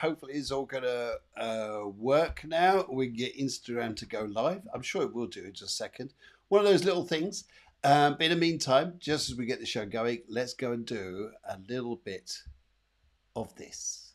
Hopefully it's all going to work now. We can get Instagram to go live. I'm sure it will do in just a second. One of those little things. But in the meantime, just as we get the show going, let's go and do a little bit of this.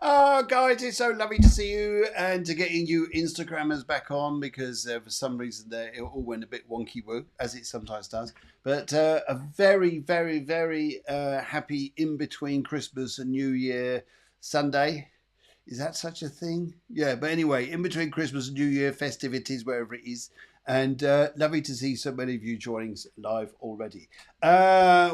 Oh, guys, it's so lovely to see you and to getting you Instagrammers back on because for some reason it all went a bit wonky woo, as it sometimes does. But a very, very, very happy in between Christmas and New Year Sunday. Is that such a thing? Yeah, but anyway, in between Christmas and New Year festivities, wherever it is. And lovely to see so many of you joining live already.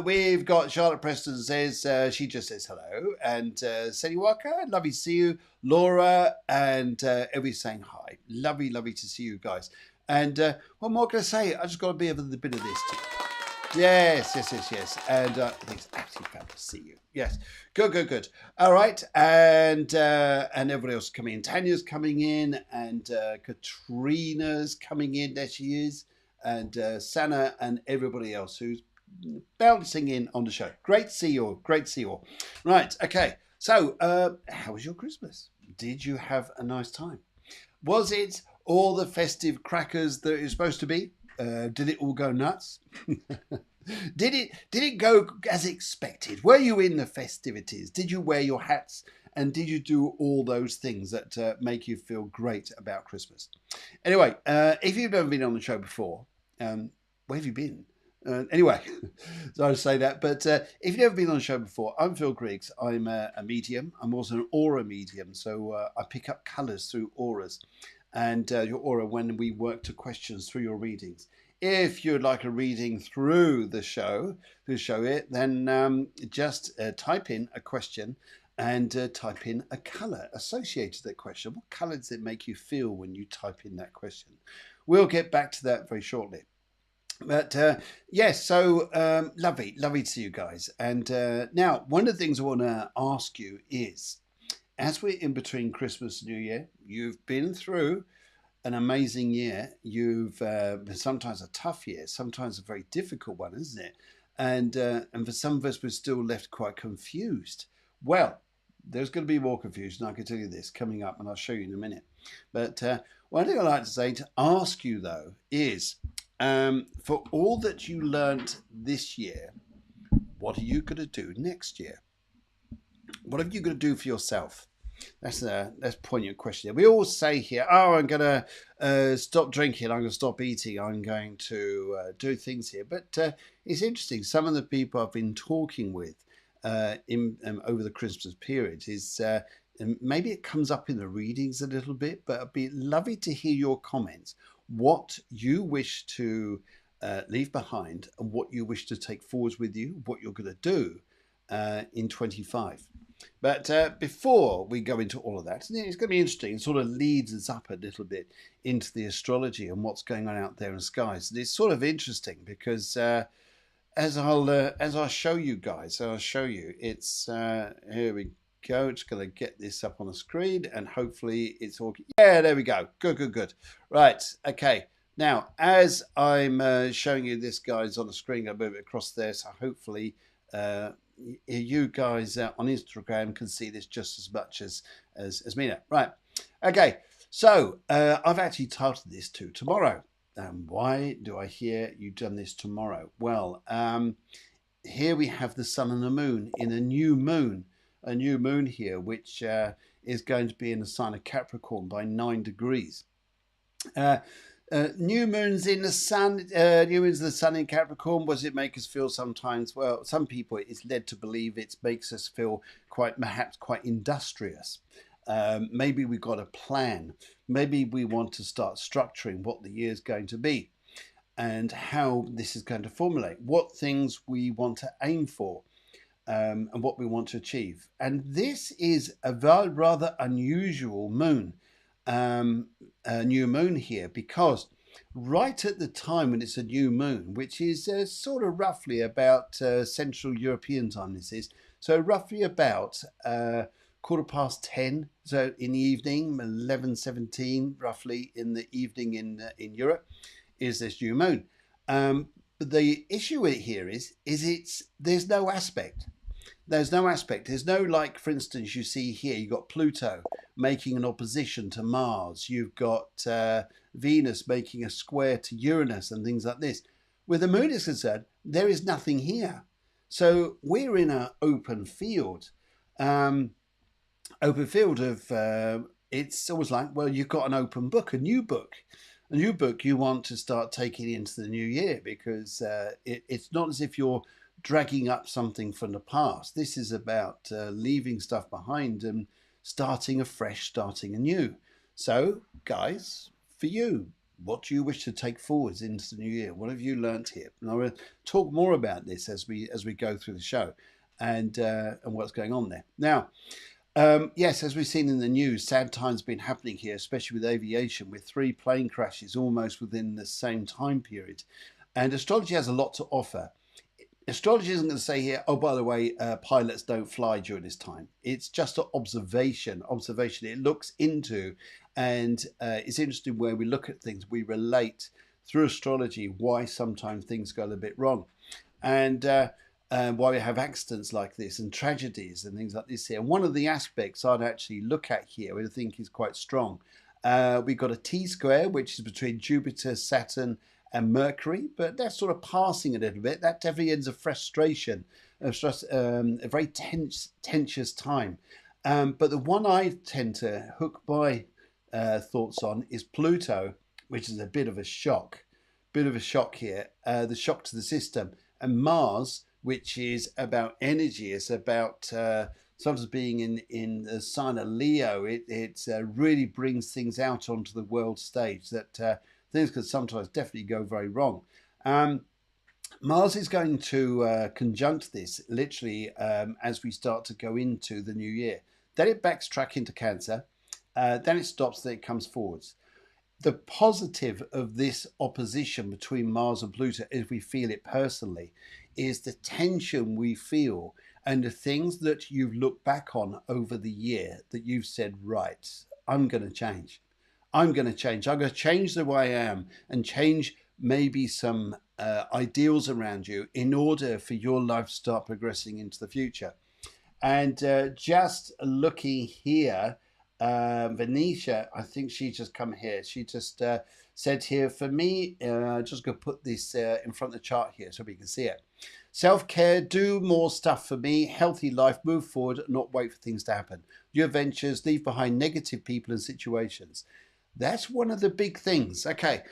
We've got Charlotte Preston says, she just says hello. And Sadie Walker, lovely to see you. Laura and everybody's saying hi. Lovely, lovely to see you guys. And what more can I say? I just got to be a little bit of this too. Yes. And I think it's absolutely fab to see you. Yes. Good. All right. And everybody else coming in. Tanya's coming in and Katrina's coming in. There she is. And Sana and everybody else who's bouncing in on the show. Great to see you all. Right. Okay. So how was your Christmas? Did you have a nice time? Was it all the festive crackers that it was supposed to be? Did it all go nuts? Did it go as expected? Were you in the festivities? Did you wear your hats? And did you do all those things that make you feel great about Christmas? Anyway, if you've never been on the show before, where have you been? Anyway, sorry to say that, but if you've never been on the show before, I'm Phil Griggs. I'm a medium. I'm also an aura medium, so I pick up colours through auras. And your aura when we work to questions through your readings. If you'd like a reading through the show, then just type in a question and type in a colour associated to that question. What colour does it make you feel when you type in that question? We'll get back to that very shortly. But yes, so lovely to see you guys. And now, one of the things I want to ask you is, as we're in between Christmas and New Year, you've been through an amazing year. You've been sometimes a tough year, sometimes a very difficult one, isn't it? And for some of us, we're still left quite confused. Well, there's going to be more confusion, I can tell you this, coming up, and I'll show you in a minute. But one thing I'd like to say, to ask you though, is for all that you learnt this year, what are you going to do next year? What are you going to do for yourself? That's a poignant question. We all say here, oh, I'm going to stop drinking, I'm going to stop eating, I'm going to do things here. But it's interesting. Some of the people I've been talking with over the Christmas period is maybe it comes up in the readings a little bit, but it'd be lovely to hear your comments. What you wish to leave behind and what you wish to take forwards with you, what you're going to do in 25. But before we go into all of that, it's going to be interesting. It sort of leads us up a little bit into the astrology and what's going on out there in the skies. And it's sort of interesting because as I'll show you guys, it's here we go. Just going to get this up on the screen and hopefully it's all. Yeah, there we go. Good. Right. Okay. Now, as I'm showing you this, guys, on the screen, I'll move it across there. So hopefully you guys on Instagram can see this just as much as me now. Right. Okay. So I've actually titled this to tomorrow. Why do I hear you've done this tomorrow? Well, here we have the sun and the moon in a new moon here, which is going to be in the sign of Capricorn by 9 degrees. New moons in the sun, in Capricorn. What does it make us feel sometimes? Well, some people it's led to believe it makes us feel perhaps quite industrious. Maybe we've got a plan. Maybe we want to start structuring what the year's going to be. and how this is going to formulate, what things we want to aim for, and what we want to achieve. And this is a rather unusual moon, a new moon here, because right at the time when it's a new moon, which is sort of roughly about Central European time, this is, so roughly about 10:15, so in the evening, 11:17, roughly in the evening in Europe, is this new moon. But the issue with it here is there's no aspect. There's no aspect. There's no, like, for instance, you see here, you've got Pluto making an opposition to Mars. You've got Venus making a square to Uranus and things like this. Where the moon is concerned, there is nothing here. So we're in an open field. Open field of, it's always like, well, you've got an open book, a new book. A new book you want to start taking into the new year, because it's not as if you're dragging up something from the past. This is about leaving stuff behind and starting afresh, starting anew. So, guys, for you, what do you wish to take forwards into the new year? What have you learnt here? And I will talk more about this as we go through the show, and what's going on there. Now, yes, as we've seen in the news, sad times been happening here, especially with aviation, with 3 plane crashes almost within the same time period. And astrology has a lot to offer. Astrology isn't going to say here, oh, by the way, pilots don't fly during this time. It's just an observation. It looks into, and it's interesting where we look at things, we relate through astrology why sometimes things go a little bit wrong. And why we have accidents like this and tragedies and things like this here. And one of the aspects I'd actually look at here, which I think is quite strong, we've got a T-square, which is between Jupiter, Saturn, and Mercury, but that's sort of passing a little bit. That definitely ends a frustration, a very tenuous time. But the one I tend to hook my thoughts on is Pluto, which is a bit of a shock here, the shock to the system, and Mars, which is about energy. It's about sometimes being in the sign of Leo. It really brings things out onto the world stage that things could sometimes definitely go very wrong. Mars is going to conjunct this literally as we start to go into the new year. Then it backtracks into Cancer. Then it stops, then it comes forwards. The positive of this opposition between Mars and Pluto, as we feel it personally, is the tension we feel and the things that you've looked back on over the year that you've said, right, I'm going to change. I'm going to change. I'm going to change the way I am and change maybe some ideals around you in order for your life to start progressing into the future. And just looking here, Venetia, I think she just come here. She just said here, for me, just going to put this in front of the chart here so we can see it. Self-care, do more stuff for me, healthy life, move forward, not wait for things to happen. Your ventures, leave behind negative people and situations. That's one of the big things. Okay,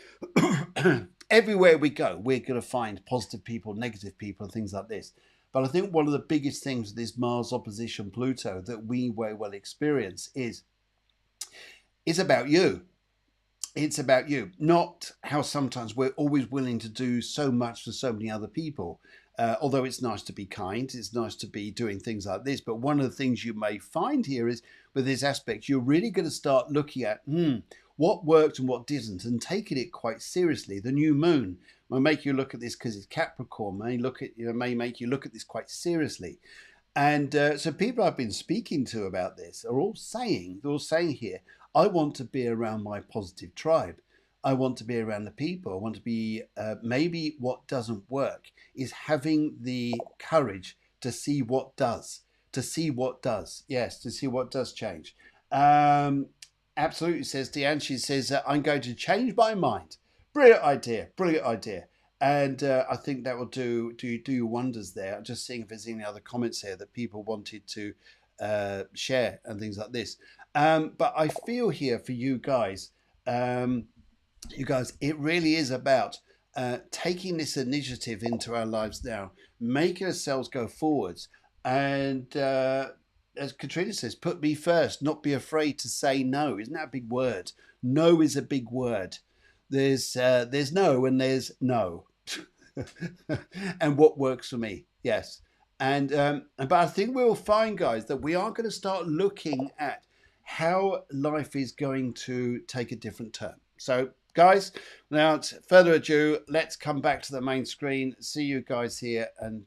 everywhere we go, we're going to find positive people, negative people, and things like this. But I think one of the biggest things with this Mars opposition Pluto that we very well experience is about you. It's about you, not how sometimes we're always willing to do so much for so many other people. Although it's nice to be kind, it's nice to be doing things like this. But one of the things you may find here is with this aspect, you're really going to start looking at what worked and what didn't, and taking it quite seriously. The new moon will make you look at this because it's Capricorn. May make you look at this quite seriously. And so people I've been speaking to about this are all saying here, I want to be around my positive tribe. I want to be around the people. I want to be, maybe what doesn't work is having the courage to see what does. Yes, to see what does change. Absolutely, says Deanne. She says, I'm going to change my mind. Brilliant idea. And I think that will do wonders there. I'm just seeing if there's any other comments here that people wanted to share and things like this. But I feel here for you guys, it really is about taking this initiative into our lives now, making ourselves go forwards. And as Katrina says, put me first, not be afraid to say no. Isn't that a big word? No is a big word. There's no and there's no. And what works for me, yes. And but I think we'll find, guys, that we are going to start looking at how life is going to take a different turn. So, guys, without further ado, let's come back to the main screen, see you guys here, and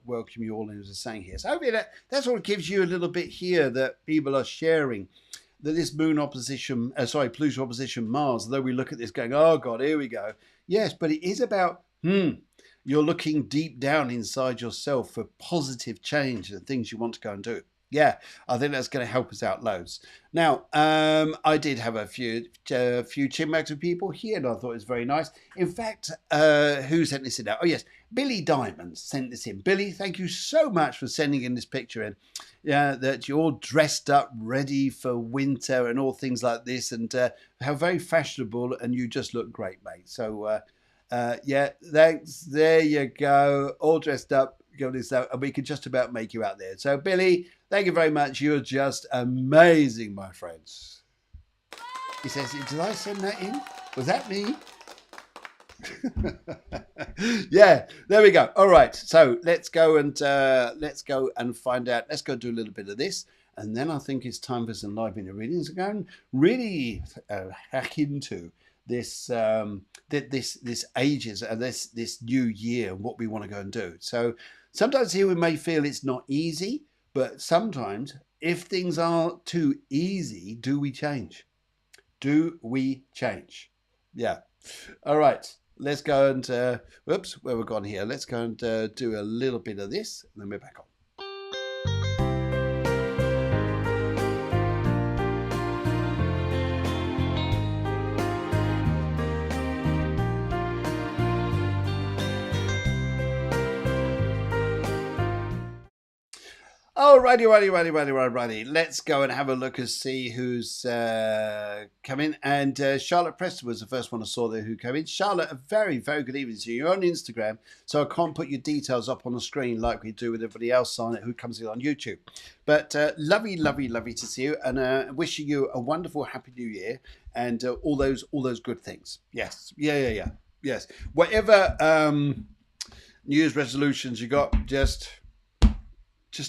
welcome you all in, as I was saying here. So hopefully that's what gives you a little bit here that people are sharing, that this moon opposition, Pluto opposition Mars, though we look at this going, oh God, here we go. Yes, but it is about, you're looking deep down inside yourself for positive change and things you want to go and do. Yeah, I think that's going to help us out loads. Now, I did have a few chin wags with people here, and I thought it was very nice. In fact, who sent this in? Oh, yes, Billy Diamond sent this in. Billy, thank you so much for sending in this picture in. Yeah, that you're all dressed up, ready for winter and all things like this, and how very fashionable, and you just look great, mate. So, yeah, thanks. There you go, all dressed up. And we could just about make you out there. So, Billy, thank you very much. You're just amazing, my friends. He says, did I send that in? Was that me? Yeah, there we go. All right, so let's go and find out. Let's go do a little bit of this, and then I think it's time for some live inner readings. Go and really hack into this this ages and this new year and what we want to go and do. So sometimes here we may feel it's not easy, but sometimes if things are too easy, do we change? Do we change? Yeah. All right. Let's go and whoops, where we've gone here. Let's go and do a little bit of this, and then we're back on. Oh, righty. Let's go and have a look and see who's come in. And Charlotte Preston was the first one I saw there who came in. Charlotte, a very, very good evening to you. You're on Instagram, so I can't put your details up on the screen like we do with everybody else on it who comes in on YouTube. But lovely to see you, and wishing you a wonderful, happy New Year and all those good things. Yes, yeah. Yes, whatever New Year's resolutions you got, just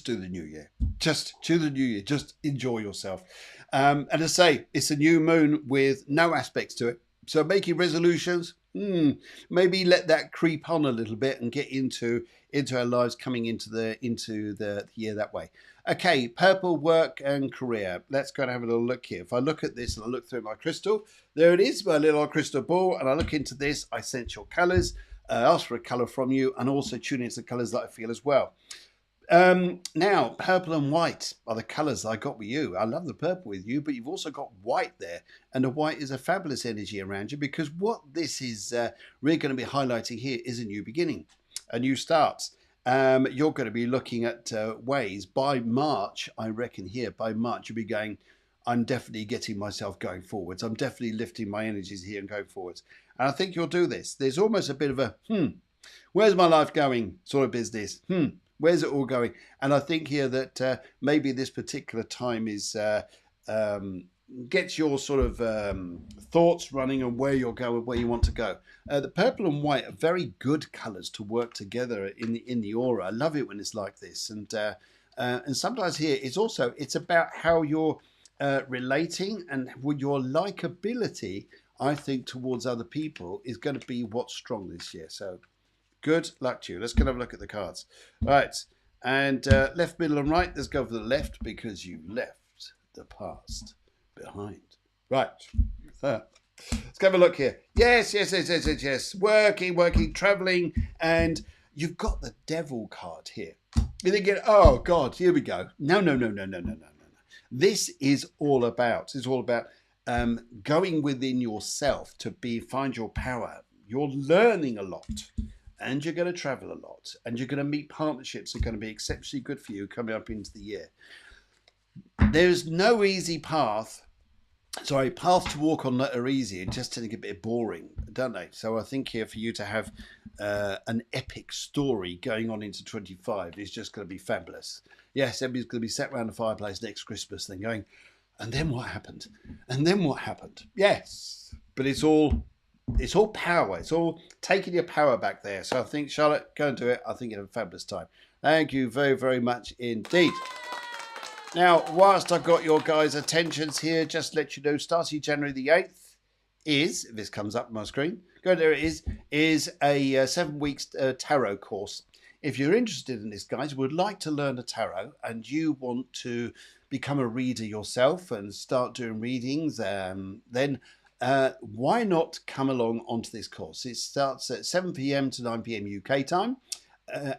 do the new year. Just do the new year. Just enjoy yourself. And as I say, it's a new moon with no aspects to it. So making resolutions, maybe let that creep on a little bit and get into our lives coming into the year that way. Okay, purple, work and career. Let's go and have a little look here. If I look at this and I look through my crystal, there it is, my little crystal ball. And I look into this, I sense your colours, ask for a colour from you, and also tune into the colours that I feel as well. Now, purple and white are the colours I got with you. I love the purple with you, but you've also got white there. And the white is a fabulous energy around you, because what this is really going to be highlighting here is a new beginning, a new start. You're going to be looking at ways by March, I reckon here, by March, you'll be going, I'm definitely getting myself going forwards. I'm definitely lifting my energies here and going forwards. And I think you'll do this. There's almost a bit of a, where's my life going sort of business. Where's it all going? And I think here that maybe this particular time is gets your sort of thoughts running on where you're going, where you want to go. The purple and white are very good colours to work together in the aura. I love it when it's like this. And sometimes here it's about how you're relating, and your likability, I think, towards other people is going to be what's strong this year. So good luck to you. Let's go have a look at the cards. Right. And left, middle and right. Let's go for the left, because you left the past behind. Right. Let's go have a look here. Yes. Working, traveling. And you've got the devil card here. You're thinking, oh, God, here we go. No. This is all about. It's all about going within yourself to find your power. You're learning a lot. And you're going to travel a lot, and you're going to meet partnerships that are going to be exceptionally good for you coming up into the year. There's no easy path. Paths to walk on that are easy and just tend to get a bit boring, don't they? So I think here for you to have an epic story going on into 25 is just going to be fabulous. Yes, everybody's going to be sat around the fireplace next Christmas then going, and then what happened? And then what happened? Yes, but it's all it's all power. It's all taking your power back there. So I think, Charlotte, go and do it. I think you have a fabulous time. Thank you very, very much indeed. Now, whilst I've got your guys' attentions here, just to let you know, starting January the 8th is, if this comes up on my screen, go there it is a 7 weeks tarot course. If you're interested in this, guys, would like to learn the tarot and you want to become a reader yourself and start doing readings, then why not come along onto this course? It starts at 7 p.m. to 9 p.m. UK time,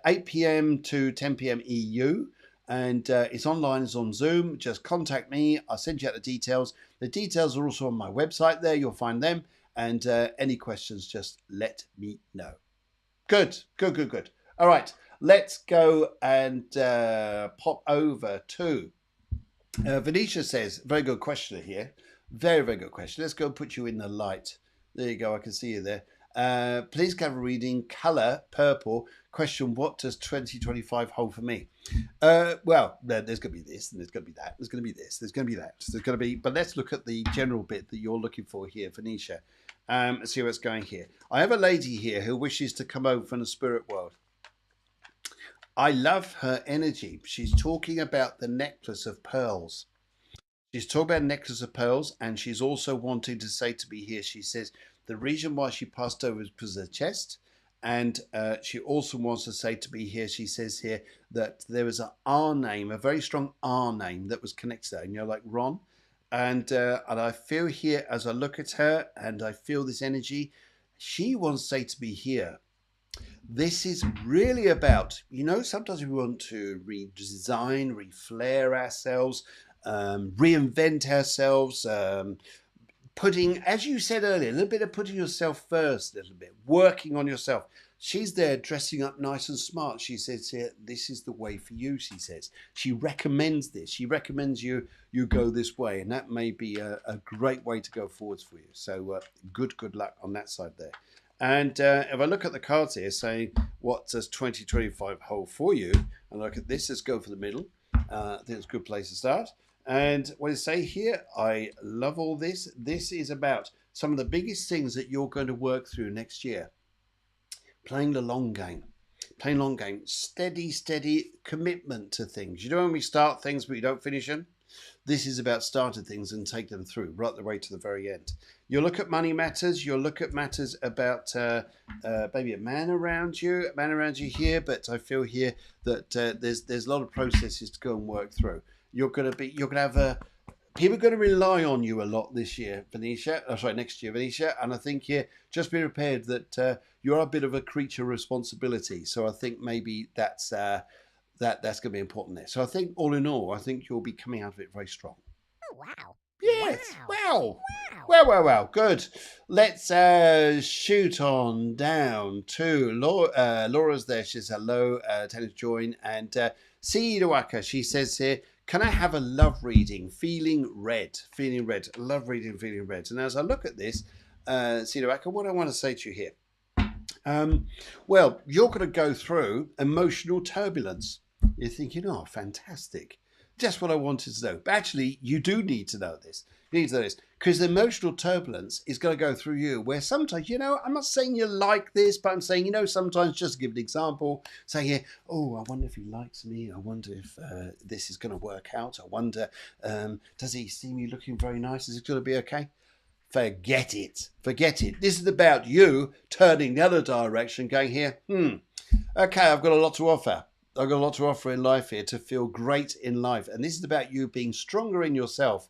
8 p.m. to 10 p.m. EU. And it's online, it's on Zoom. Just contact me. I'll send you out the details. The details are also on my website there. You'll find them. And any questions, just let me know. Good. All right, let's go and pop over to Venetia says, very good question here. Very, very good question. Let's go and put you in the light. There you go. I can see you there. Please have a reading. Colour, purple. Question, what does 2025 hold for me? Well, there's going to be this, and there's going to be that. There's going to be this. There's going to be that. There's going to be, but let's look at the general bit that you're looking for here, Venetia. Let's see what's going here. I have a lady here who wishes to come over from the spirit world. I love her energy. She's talking about the necklace of pearls. She's talking about necklace of pearls, and she's also wanting to say to me here, she says, the reason why she passed over is because of the chest. And she also wants to say to me here, she says here that there was an R name, a very strong R name that was connected to her, you know, like Ron. And I feel here as I look at her and I feel this energy, she wants to say to me here, this is really about, you know, sometimes we want to redesign, reflare ourselves, reinvent ourselves, putting, as you said earlier, a little bit of putting yourself first, a little bit, working on yourself. She's there dressing up nice and smart. She says here, this is the way for you, she says. She recommends this. She recommends you go this way. And that may be a great way to go forwards for you. So good luck on that side there. And if I look at the cards here saying, what does 2025 hold for you? And look at this, let's go for the middle. I think it's a good place to start. And what I say here, I love all this. This is about some of the biggest things that you're going to work through next year. Playing the long game. Playing long game. Steady commitment to things. You know when we start things but we don't finish them? This is about starting things and take them through right the way to the very end. You'll look at money matters. You'll look at matters about maybe a man around you here. But I feel here that there's a lot of processes to go and work through. You're gonna have people are going to rely on you a lot this year, Venetia. Next year, Venetia. And I think here, just be prepared that you're a bit of a creature of responsibility. So I think maybe that's going to be important there. So I think all in all, I think you'll be coming out of it very strong. Oh, wow. Yes. Wow. Good. Let's shoot on down to Laura. Laura's there. She says hello. Tennis join. And Sidawaka, she says here, can I have a love reading? Feeling red. Love reading, feeling red. And as I look at this, Sidawaka, what I want to say to you here. Well, you're going to go through emotional turbulence. You're thinking, oh, fantastic. Just what I wanted to know. But actually, you do need to know this. You need to know this. Because the emotional turbulence is going to go through you where sometimes, you know, I'm not saying you're like this, but I'm saying, you know, sometimes just to give an example, saying here, oh, I wonder if he likes me. I wonder if this is going to work out. I wonder, does he see me looking very nice? Is it going to be okay? Forget it. This is about you turning the other direction, going here, okay, I've got a lot to offer. I've got a lot to offer in life here to feel great in life. And this is about you being stronger in yourself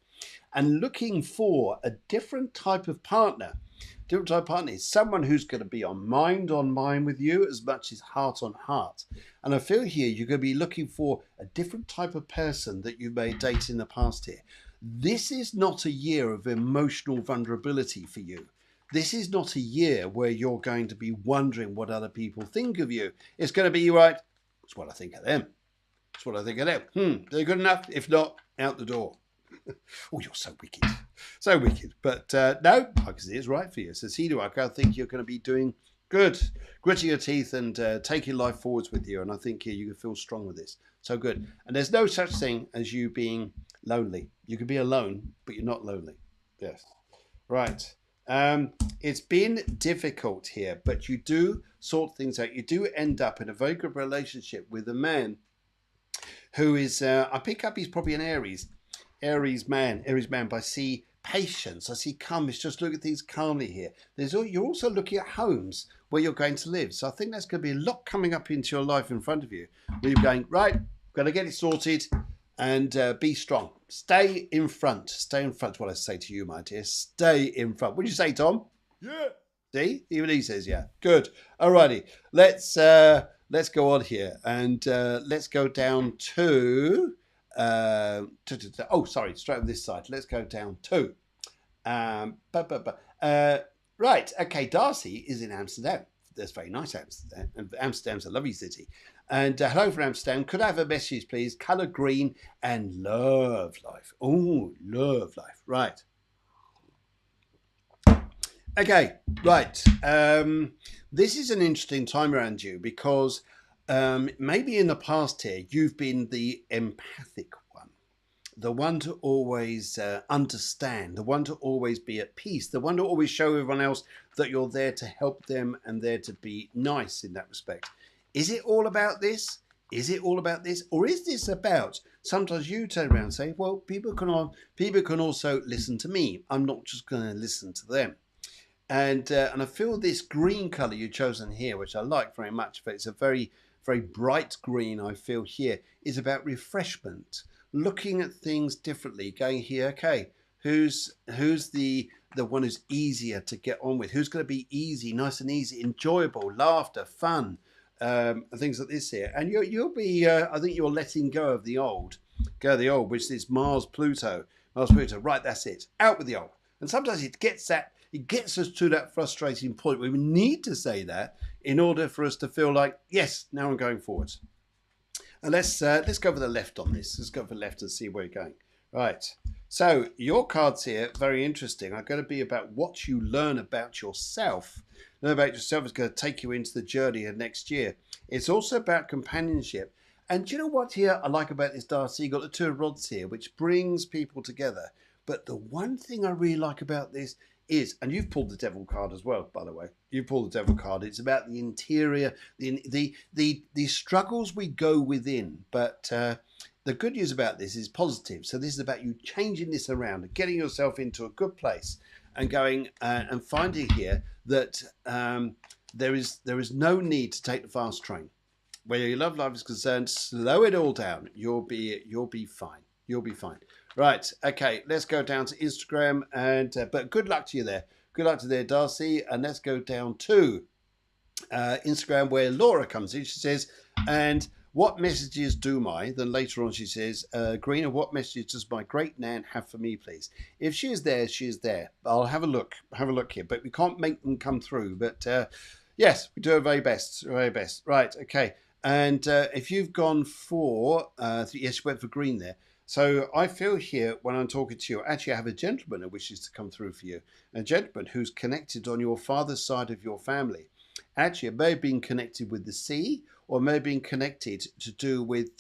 and looking for a different type of partner. Different type of partner is someone who's going to be on mind with you as much as heart on heart. And I feel here you're going to be looking for a different type of person that you may date in the past here. This is not a year of emotional vulnerability for you. This is not a year where you're going to be wondering what other people think of you. It's going to be, right, it's what I think of them. They're good enough? If not, out the door. Oh, you're so wicked. But no, I can see it's right for you. So Sidawaka, I think you're going to be doing good. Gritting your teeth and taking life forwards with you. And I think you can feel strong with this. So good. And there's no such thing as you being lonely. You can be alone, but you're not lonely. Yes. Right. It's been difficult here, but you do sort things out. You do end up in a very good relationship with a man who is, I pick up he's probably an Aries man, but I see patience, I see calmness, just look at things calmly here. You're also looking at homes where you're going to live. So I think there's going to be a lot coming up into your life in front of you where you're going, right, got to get it sorted and be strong. Stay in front. Stay in front. What I say to you, my dear, stay in front. What did you say, Tom? Yeah. See, even he says yeah. Good. Alrighty. Let's go on here and let's go down to oh, sorry, straight on this side. Let's go down to right. Okay, Darcy is in Amsterdam. That's very nice, Amsterdam. And Amsterdam's a lovely city. And hello from Amsterdam. Could I have a message, please? Colour green and love life. Oh, love life. Right. Okay, right. This is an interesting time around you because maybe in the past here, you've been the empathic one, the one to always understand, the one to always be at peace, the one to always show everyone else that you're there to help them and there to be nice in that respect. Is it all about this? Is it all about this? Or is this about, sometimes you turn around and say, well, people can also listen to me. I'm not just going to listen to them. And I feel this green colour you've chosen here, which I like very much, but it's a very, very bright green I feel here, is about refreshment, looking at things differently, going here, okay, who's the one who's easier to get on with, who's going to be easy, nice and easy, enjoyable, laughter, fun, things like this here. And you'll be, I think you're letting go of the old, which is Mars, Pluto, right, that's it, out with the old. And sometimes it gets us to that frustrating point where we need to say that in order for us to feel like, yes, now I'm going forwards. And let's go for the left on this. Let's go for the left and see where you're going. Right. So your cards here, very interesting, are going to be about what you learn about yourself. Learn about yourself is going to take you into the journey of next year. It's also about companionship. And do you know what here I like about this, Darcy? You've got the Two of Rods here, which brings people together. But the one thing I really like about this is, and you've pulled the Devil card as well, by the way. You pulled the Devil card. It's about the interior, the struggles we go within. But the good news about this is positive. So this is about you changing this around and getting yourself into a good place and going and finding here that there is no need to take the fast train. Where your love life is concerned, slow it all down. You'll be fine. You'll be fine. Right, okay, let's go down to Instagram, and but good luck to you there. Good luck to you there, Darcy. And let's go down to Instagram, where Laura comes in. She says, and what messages do then later on she says, Greener, what messages does my great Nan have for me, please? If she is there, she is there. I'll have a look here, but we can't make them come through. But yes, we do our very best, Right, okay. And if you've gone for, yes, you went for green there. So I feel here when I'm talking to you, actually I have a gentleman who wishes to come through for you. A gentleman who's connected on your father's side of your family. Actually, it may have been connected with the sea, or may have been connected to do with,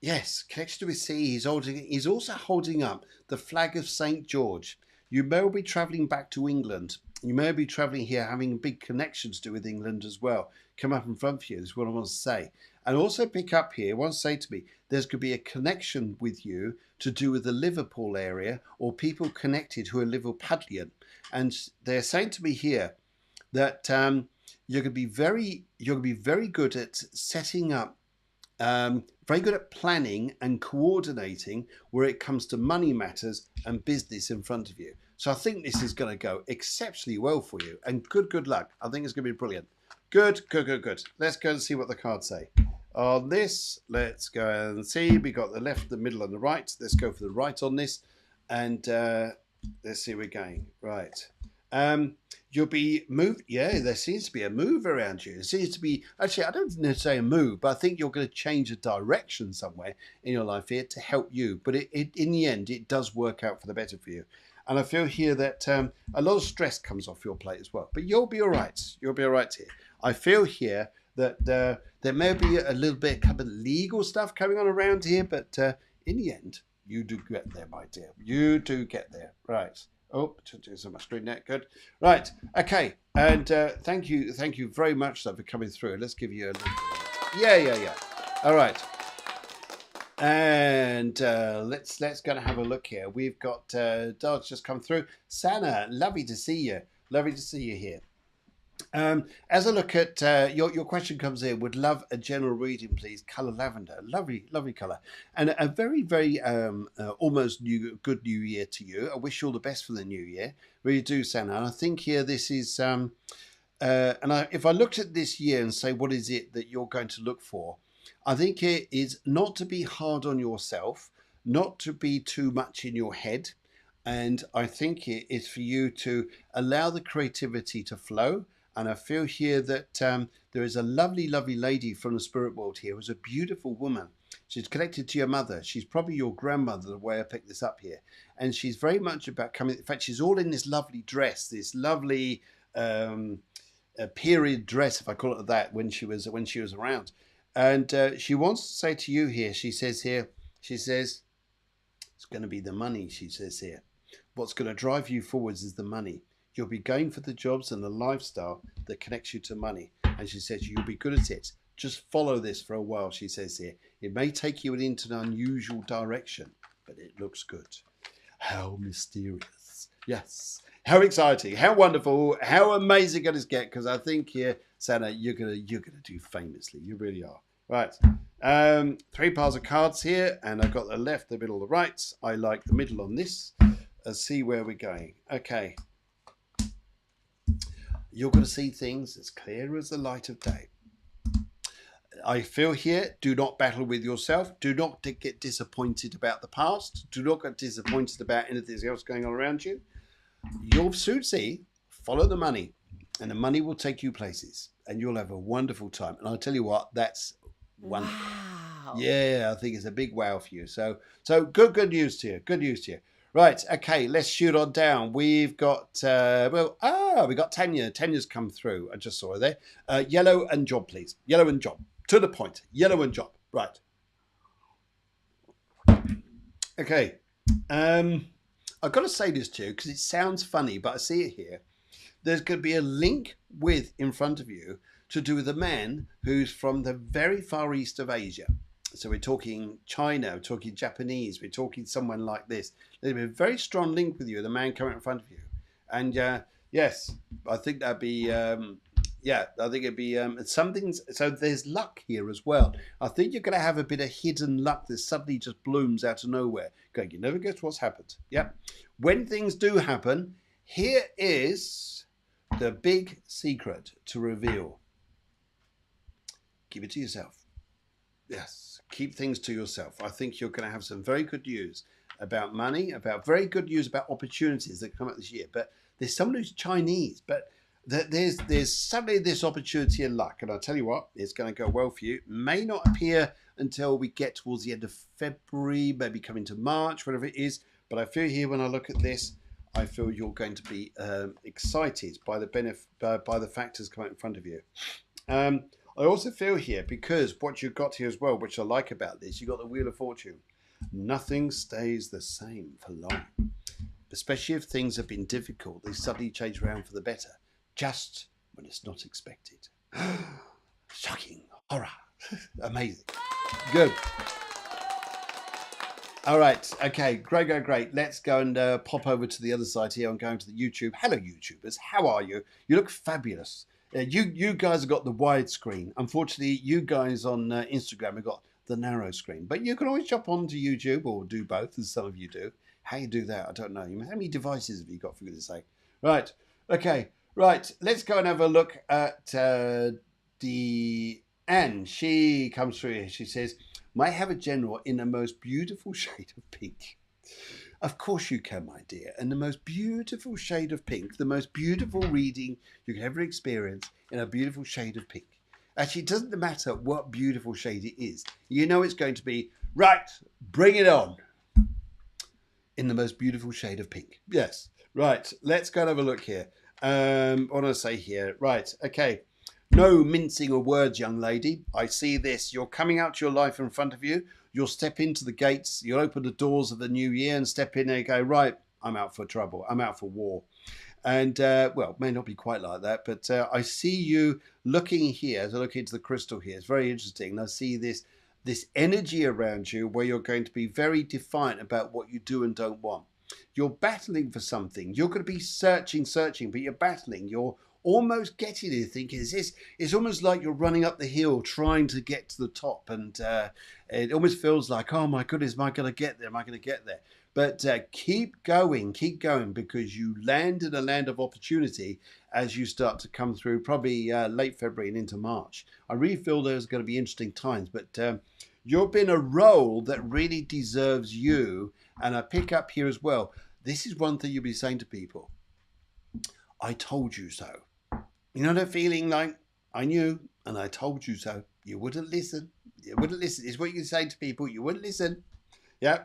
yes, connected with sea. He's also holding up the flag of St. George. You may be travelling back to England. You may be travelling here, having big connections to do with England as well. Come up in front of you is what I want to say. And also pick up here, want to say to me, there's going to be a connection with you to do with the Liverpool area, or people connected who are Liverpudlian. And they're saying to me here that you're going to be very good at setting up, very good at planning and coordinating where it comes to money matters and business in front of you. So I think this is going to go exceptionally well for you. And good luck. I think it's going to be brilliant. Good. Let's go and see what the cards say. On this, let's go and see. We got the left, the middle, and the right. Let's go for the right on this. And let's see where we're going. Right. You'll be moved. Yeah, there seems to be a move around you. There seems to be, actually, I don't know to say a move, but I think you're going to change a direction somewhere in your life here to help you. But in the end, it does work out for the better for you. And I feel here that a lot of stress comes off your plate as well. But you'll be all right. You'll be all right here. I feel here that there may be a little bit of legal stuff coming on around here. But in the end, you do get there, my dear. You do get there. Right. Oh, it's on my screen there. Good. Right. Okay. And thank you very much for coming through. Let's give you a little. Yeah. All right. And let's go and have a look here. We've got Dar's just come through. Sana, lovely to see you. Lovely to see you here. As I look at your question comes in, would love a general reading, please. Color lavender, lovely color, and a very almost good new year to you. I wish you all the best for the new year. Really do, Sana. And I think here this is if I looked at this year and say what is it that you're going to look for, I think it is not to be hard on yourself, not to be too much in your head, and I think it is for you to allow the creativity to flow. And I feel here that there is a lovely lady from the spirit world here who's a beautiful woman. She's connected to your mother. She's probably your grandmother, the way I picked this up here. And she's very much about coming. In fact, she's all in this lovely dress, this lovely period dress, if I call it that, when she was around. And she wants to say to you here, she says, it's going to be the money, she says here. What's going to drive you forwards is the money. You'll be going for the jobs and the lifestyle that connects you to money. And she says, you'll be good at it. Just follow this for a while, she says here. It may take you into an unusual direction, but it looks good. How mysterious. Yes. How exciting. How wonderful. How amazing can this get? Because I think here, Sana, you're gonna do famously. You really are. Right. 3 piles of cards here. And I've got the left, the middle, the right. I like the middle on this. Let's see where we're going. Okay. You're going to see things as clear as the light of day. I feel here, do not battle with yourself. Do not get disappointed about the past. Do not get disappointed about anything else going on around you. You'll soon see, follow the money, and the money will take you places, and you'll have a wonderful time. And I'll tell you what, that's wonderful. Wow. Yeah, I think it's a big wow for you. So good news to you. Good news to you. Right, okay, let's shoot on down. We've got, we got Tanya. Tanya's come through. I just saw her there. Yellow and job, please. Yellow and job. To the point. Yellow and job. Right. Okay. I've got to say this to you because it sounds funny, but I see it here. There's going to be a link with in front of you to do with a man who's from the very far east of Asia. So we're talking China, we're talking Japanese, we're talking someone like this. There'll be a very strong link with you, the man coming in front of you. And yes, I think that'd be, I think it'd be something. So there's luck here as well. I think you're going to have a bit of hidden luck that suddenly just blooms out of nowhere. Going, you never guess what's happened. Yep. When things do happen, here is the big secret to reveal. Keep it to yourself. Yes. Keep things to yourself. I think you're going to have some very good news about money, very good news about opportunities that come up this year. But there's someone who's Chinese, but there's suddenly this opportunity and luck. And I'll tell you what, it's going to go well for you. It may not appear until we get towards the end of February, maybe coming to March, whatever it is. But I feel here when I look at this, I feel you're going to be excited by the factors coming in front of you. I also feel here, because what you've got here as well, which I like about this, you've got the Wheel of Fortune. Nothing stays the same for long. Especially if things have been difficult, they suddenly change around for the better, just when it's not expected. Shocking. Horror. Amazing. Good. All right. Okay. Great. Let's go and pop over to the other side here. I'm going to the YouTube. Hello, YouTubers. How are you? You look fabulous. You guys have got the wide screen. Unfortunately, you guys on Instagram have got the narrow screen. But you can always jump onto YouTube or do both, as some of you do. How you do that, I don't know. How many devices have you got, for goodness sake? Right. Okay. Right. Let's go and have a look at Anne. She comes through here. She says, might have a general in the most beautiful shade of pink. Of course you can, my dear. And the most beautiful shade of pink, the most beautiful reading you can ever experience in a beautiful shade of pink. Actually, it doesn't matter what beautiful shade it is. You know it's going to be, right, bring it on. In the most beautiful shade of pink. Yes. Right. Let's go and have a look here. What do I say here? Right. Okay. No mincing of words, young lady. I see this. You're coming out to your life in front of you. You'll step into the gates. You'll open the doors of the new year and step in there and go, right, I'm out for trouble. I'm out for war. And, well, it may not be quite like that, but I see you looking here, as I look into the crystal here. It's very interesting. And I see this energy around you where you're going to be very defiant about what you do and don't want. You're battling for something. You're going to be searching, but you're battling. You're almost getting there, thinking, it's almost like you're running up the hill trying to get to the top. And it almost feels like, oh my goodness, am I going to get there? Am I going to get there? But keep going, because you land in a land of opportunity as you start to come through, probably late February and into March. I really feel there's going to be interesting times, but you're in a role that really deserves you. And I pick up here as well. This is one thing you'll be saying to people. I told you so. You know that feeling like, I knew and I told you so. You wouldn't listen. You wouldn't listen. It's what you say to people. You wouldn't listen. Yeah.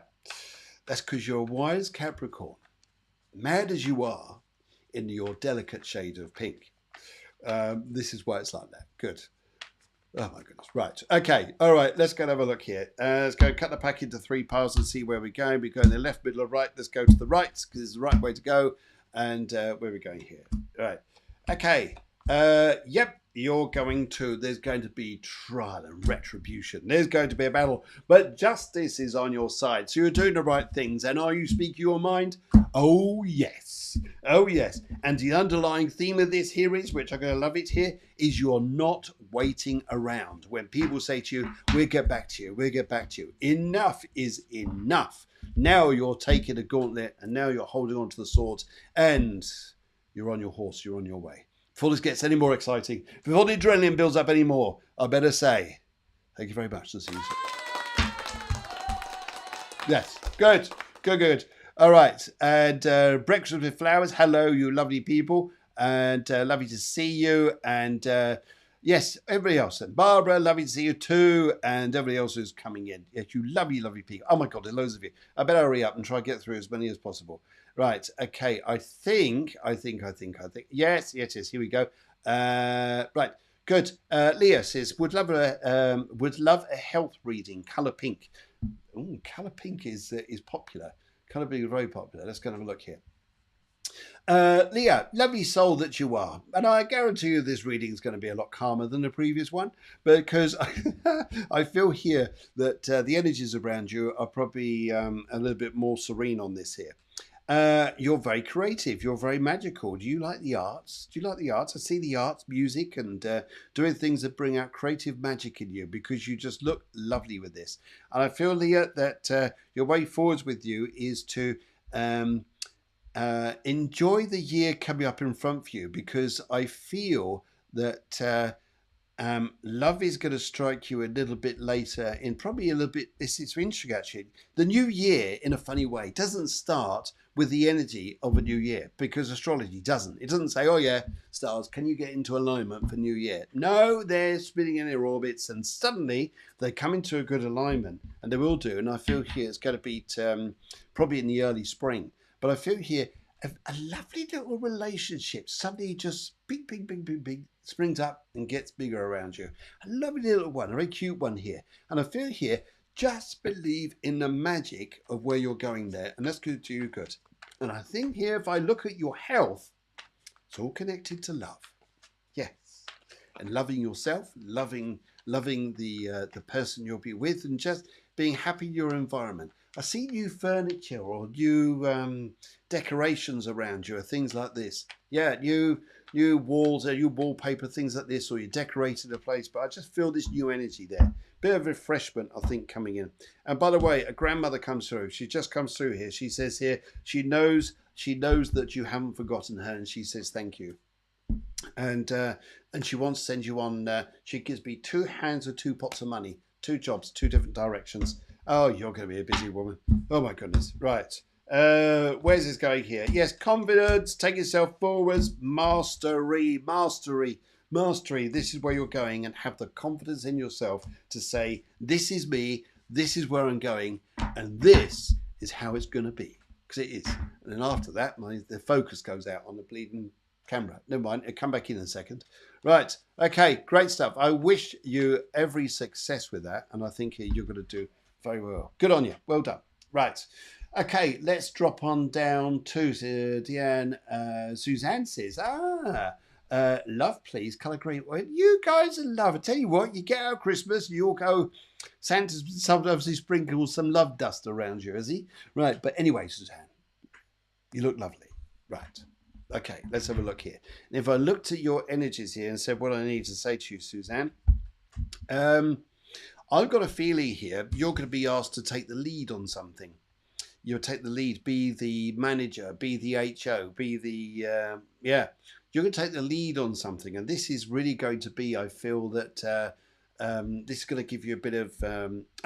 That's because you're a wise Capricorn. Mad as you are in your delicate shade of pink. This is why it's like that. Good. Oh my goodness. Right. Okay. All right. Let's go and have a look here. Let's go cut the pack into 3 piles and see where we're going. We're going the left, middle, or right. Let's go to the right because it's the right way to go. And where are we going here? All right. Okay. Yep. There's going to be trial and retribution. There's going to be a battle, but justice is on your side. So you're doing the right things. And are you speaking your mind? Oh, yes. Oh, yes. And the underlying theme of this here is, which I'm going to love it here, is you're not waiting around. When people say to you, we'll get back to you, we'll get back to you. Enough is enough. Now you're taking a gauntlet and now you're holding on to the swords and you're on your horse, you're on your way. Before this gets any more exciting, before the adrenaline builds up any more, I better say, thank you very much. And see you soon. Yes, good. All right, and Breakfast with Flowers, hello, you lovely people, and lovely to see you, and yes, everybody else, and Barbara, lovely to see you too, and everybody else who's coming in. Yes, you lovely people. Oh my God, there's loads of you. I better hurry up and try to get through as many as possible. Right, okay, I think. Yes, here we go. Right, good. Leah says, would love a health reading, colour pink. Ooh, colour pink is popular. Colour pink is very popular. Let's go and have a look here. Leah, lovely soul that you are. And I guarantee you this reading is going to be a lot calmer than the previous one because I feel here that the energies around you are probably a little bit more serene on this here. You're very creative. You're very magical. Do you like the arts? I see the arts, music, and doing things that bring out creative magic in you because you just look lovely with this. And I feel, Leah, that your way forwards with you is to enjoy the year coming up in front of you because I feel that love is going to strike you a little bit later in probably a little bit. It's interesting actually. The new year, in a funny way, doesn't start with the energy of a new year because astrology doesn't. It doesn't say, oh yeah, stars, can you get into alignment for new year? No, they're spinning in their orbits and suddenly they come into a good alignment and they will do. And I feel here it's going to be probably in the early spring. But I feel here a lovely little relationship suddenly just big, springs up and gets bigger around you. A lovely little one, a very cute one here. And I feel here, just believe in the magic of where you're going there. And that's good to you, good. And I think here, if I look at your health, it's all connected to love. Yes. And loving yourself, loving the person you'll be with, and just being happy in your environment. I see new furniture or new decorations around you or things like this. Yeah, new walls or new wallpaper, things like this, or you decorated a place. But I just feel this new energy there. Bit of refreshment, I think, coming in. And by the way, a grandmother comes through. She just comes through here. She says here, she knows that you haven't forgotten her, and she says thank you. And she wants to send you on. She gives me 2 hands or 2 pots of money, 2 jobs, 2 different directions. Oh, you're going to be a busy woman. Oh my goodness. Right. Where's this going here? Yes, confidence, take yourself forwards, mastery. This is where you're going, and have the confidence in yourself to say, this is me, this is where I'm going, and this is how it's going to be. Because it is. And then after that, the focus goes out on the bleeding camera. Never mind, it'll come back in a second. Right. Okay, great stuff. I wish you every success with that, and I think you're going to do very well. Good on you. Well done. Right. Okay, let's drop on down to Deanne. Suzanne says, love, please, colour green. Well, you guys are love. I tell you what, you get out Christmas, you all go, Santa's sometimes he sprinkles some love dust around you, has he? Right, but anyway, Suzanne, you look lovely. Right. Okay, let's have a look here. And if I looked at your energies here and said what I need to say to you, Suzanne, I've got a feeling here you're going to be asked to take the lead on something. You'll take the lead, be the manager, be the HO, be the, you're going to take the lead on something. And this is really going to be, I feel that this is going to give you a bit of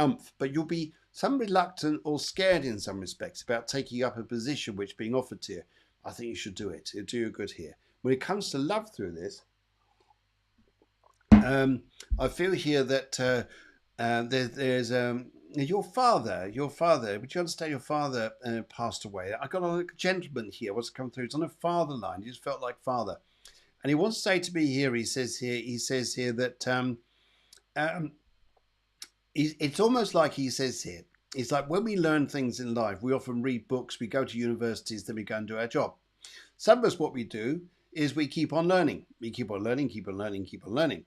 oomph, but you'll be some reluctant or scared in some respects about taking up a position which is being offered to you. I think you should do it. It'll do you good here. When it comes to love through this, I feel here that there's your father, would you understand your father passed away? I got a gentleman here, what's come through, it's on a father line, he just felt like father. And he wants to say to me here, he says here that it's almost like he says here, it's like when we learn things in life, we often read books, we go to universities, then we go and do our job. Some of us, what we do is we keep on learning. We keep on learning, keep on learning, keep on learning.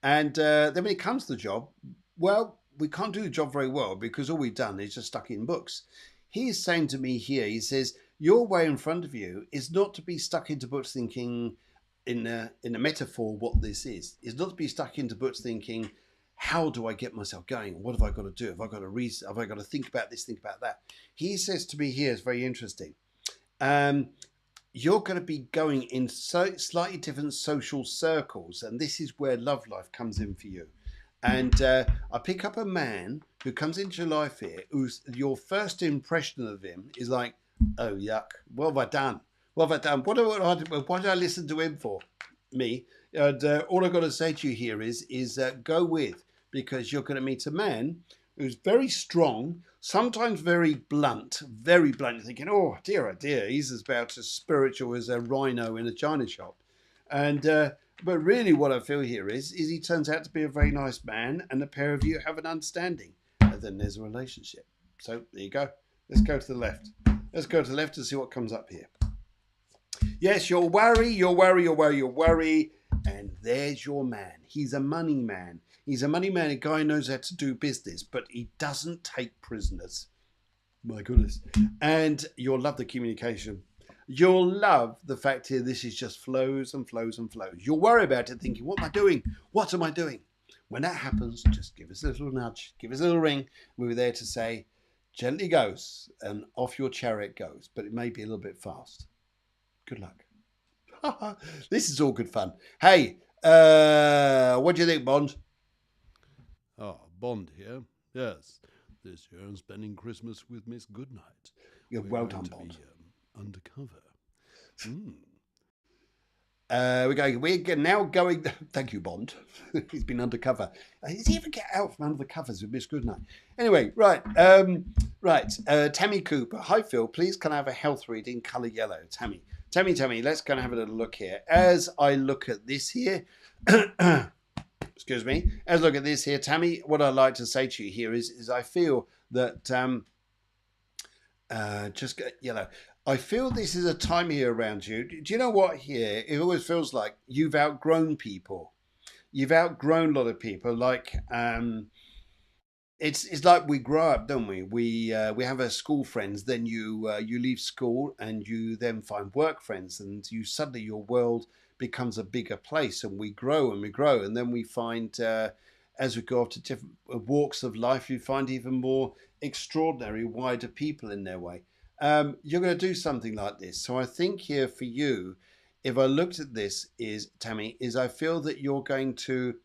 And then when it comes to the job, well, we can't do the job very well because all we've done is just stuck in books. He's saying to me here, he says, your way in front of you is not to be stuck into books thinking in a metaphor what this is not to be stuck into books thinking, how do I get myself going? What have I got to do? Have I got to read? Have I got to think about this, think about that? He says to me here, it's very interesting. You're going to be going in slightly different social circles, and this is where love life comes in for you. And I pick up a man who comes into your life here, who's your first impression of him is like, oh, yuck, what have I done? What have I done? What did I listen to him for? Me. And all I've got to say to you here is go with, because you're going to meet a man who's very strong, sometimes very blunt. You're thinking, oh dear, he's about as spiritual as a rhino in a china shop. And but really what I feel here is he turns out to be a very nice man, and the pair of you have an understanding. And then there's a relationship. So there you go. Let's go to the left. Let's go to the left and see what comes up here. Yes, you'll worry. And there's your man. He's a money man. He's a money man, a guy who knows how to do business, but he doesn't take prisoners. My goodness. And you'll love the communication. You'll love the fact here this is just flows and flows and flows. You'll worry about it thinking, what am I doing? What am I doing? When that happens, just give us a little nudge, give us a little ring. We're there to say, gently goes, and off your chariot goes, but it may be a little bit fast. Good luck. This is all good fun. Hey, what do you think, Bond? Bond here. Yes, this year I'm spending Christmas with Miss Goodnight. You're well done, Bond. Undercover. We're now going. Thank you, Bond. He's been undercover. Does he ever get out from under the covers with Miss Goodnight? Anyway, right. Tammy Cooper. Hi, Phil. Please can I have a health reading, colour yellow? Tammy. Let's go and have a little look here. As I look at this here, excuse me. As I look at this here, Tammy, what I'd like to say to you here is I feel that just get yellow. I feel this is a time here around you. Do you know what here? It always feels like you've outgrown people. You've outgrown a lot of people. Like it's like we grow up, don't we? We have our school friends. Then you leave school and you then find work friends, and you suddenly your world becomes a bigger place, and we grow, and then we find as we go off to different walks of life, you find even more extraordinary, wider people in their way. You're going to do something like this. So I think here for you, if I looked at this, Tammy, I feel that you're going to,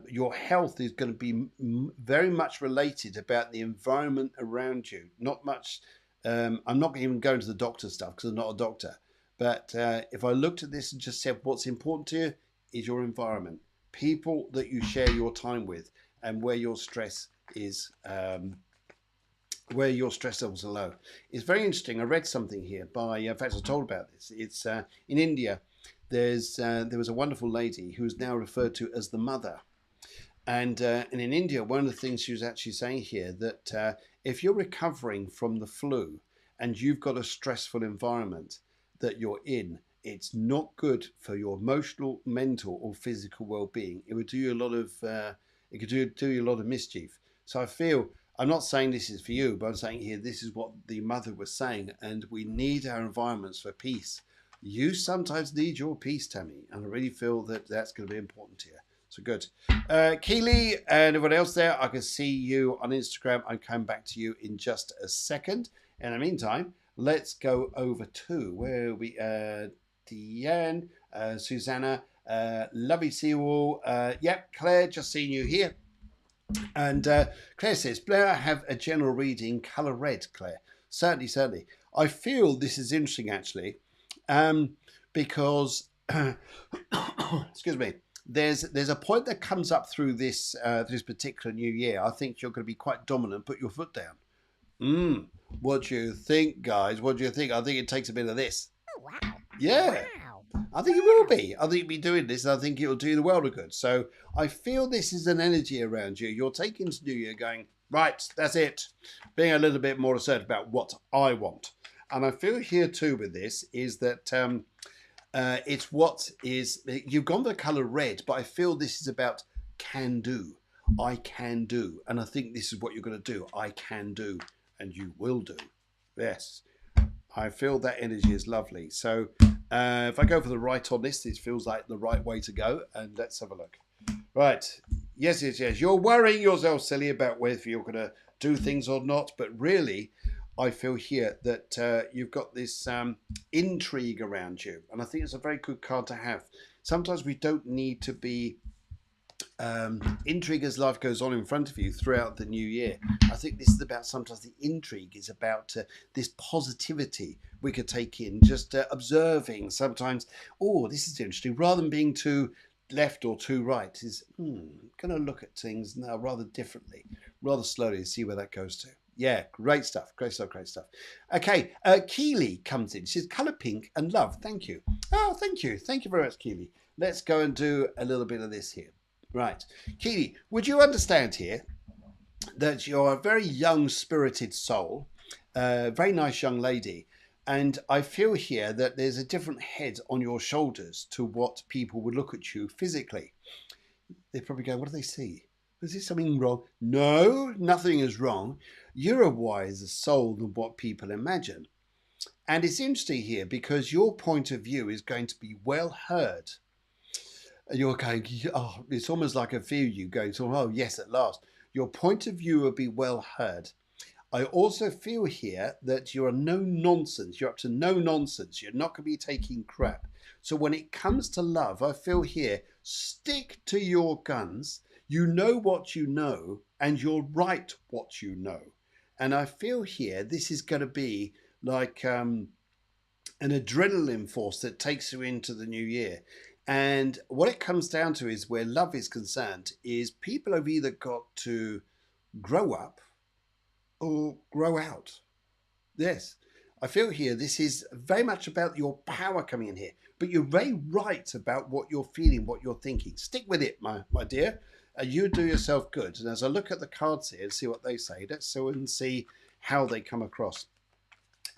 your health is going to be very much related about the environment around you. Not much, I'm not even going to the doctor stuff because I'm not a doctor. But if I looked at this and just said what's important to you is your environment, people that you share your time with, and where your stress is. Where your stress levels are low. It's very interesting. I read something here by, in fact, I was told about this. It's in India. There was a wonderful lady who is now referred to as the mother, And in India, one of the things she was actually saying here that if you're recovering from the flu and you've got a stressful environment that you're in, it's not good for your emotional, mental, or physical well-being. It would do you a lot of it could do you a lot of mischief. So I feel I'm not saying this is for you, but I'm saying here this is what the mother was saying, and we need our environments for peace. You sometimes need your peace, Tammy, and I really feel that that's going to be important to you. So good. Keely and everyone else there, I can see you on Instagram. I'm coming back to you in just a second. In the meantime, let's go over to where we Deanne, Susanna, lovely to see you all. Yep, Claire, just seeing you here. And Claire says, Blair, I have a general reading, colour red, Claire. Certainly, certainly. I feel this is interesting, actually, because, excuse me, there's a point that comes up through this this particular new year. I think you're going to be quite dominant. Put your foot down. What do you think, guys? What do you think? I think it takes a bit of this. Oh, wow. Yeah. Wow. I think it will be. I think you'll be doing this, and I think it'll do the world of good. So I feel this is an energy around you. You're taking to New Year going, right, that's it. Being a little bit more assertive about what I want. And I feel here too with this is that it's what is, you've gone the colour red, but I feel this is about can do. I can do. And I think this is what you're going to do. I can do. And you will do. Yes. I feel that energy is lovely. So if I go for the right on this, it feels like the right way to go. And let's have a look. Right. Yes, yes, yes. You're worrying yourself silly about whether you're going to do things or not. But really, I feel here that you've got this intrigue around you. And I think it's a very good card to have. Sometimes we don't need to be intrigue as life goes on in front of you throughout the new year. I think this is about sometimes the intrigue is about this positivity we could take in, just observing sometimes, oh, this is interesting, rather than being too left or too right, is going to look at things now rather differently, rather slowly, see where that goes to. Yeah, great stuff, great stuff, great stuff. Okay, Keely comes in. She says, colour pink and love. Thank you. Oh, thank you. Thank you very much, Keely. Let's go and do a little bit of this here. Right. Keely, would you understand here that you're a very young spirited soul, very nice young lady, and I feel here that there's a different head on your shoulders to what people would look at you physically. They probably go, what do they see? Is there something wrong? No, nothing is wrong. You're a wiser soul than what people imagine. And it's interesting here because your point of view is going to be well heard. You're going, oh, it's almost like I feel you going, oh, yes, at last. Your point of view will be well heard. I also feel here that you're no nonsense. You're up to no nonsense. You're not going to be taking crap. So when it comes to love, I feel here, stick to your guns. You know what you know, and you'll write what you know. And I feel here, this is going to be like an adrenaline force that takes you into the new year. And what it comes down to is where love is concerned is people have either got to grow up or grow out. Yes, I feel here this is very much about your power coming in here. But you're very right about what you're feeling, what you're thinking. Stick with it, my dear. You do yourself good. And as I look at the cards here and see what they say, let's go and see how they come across.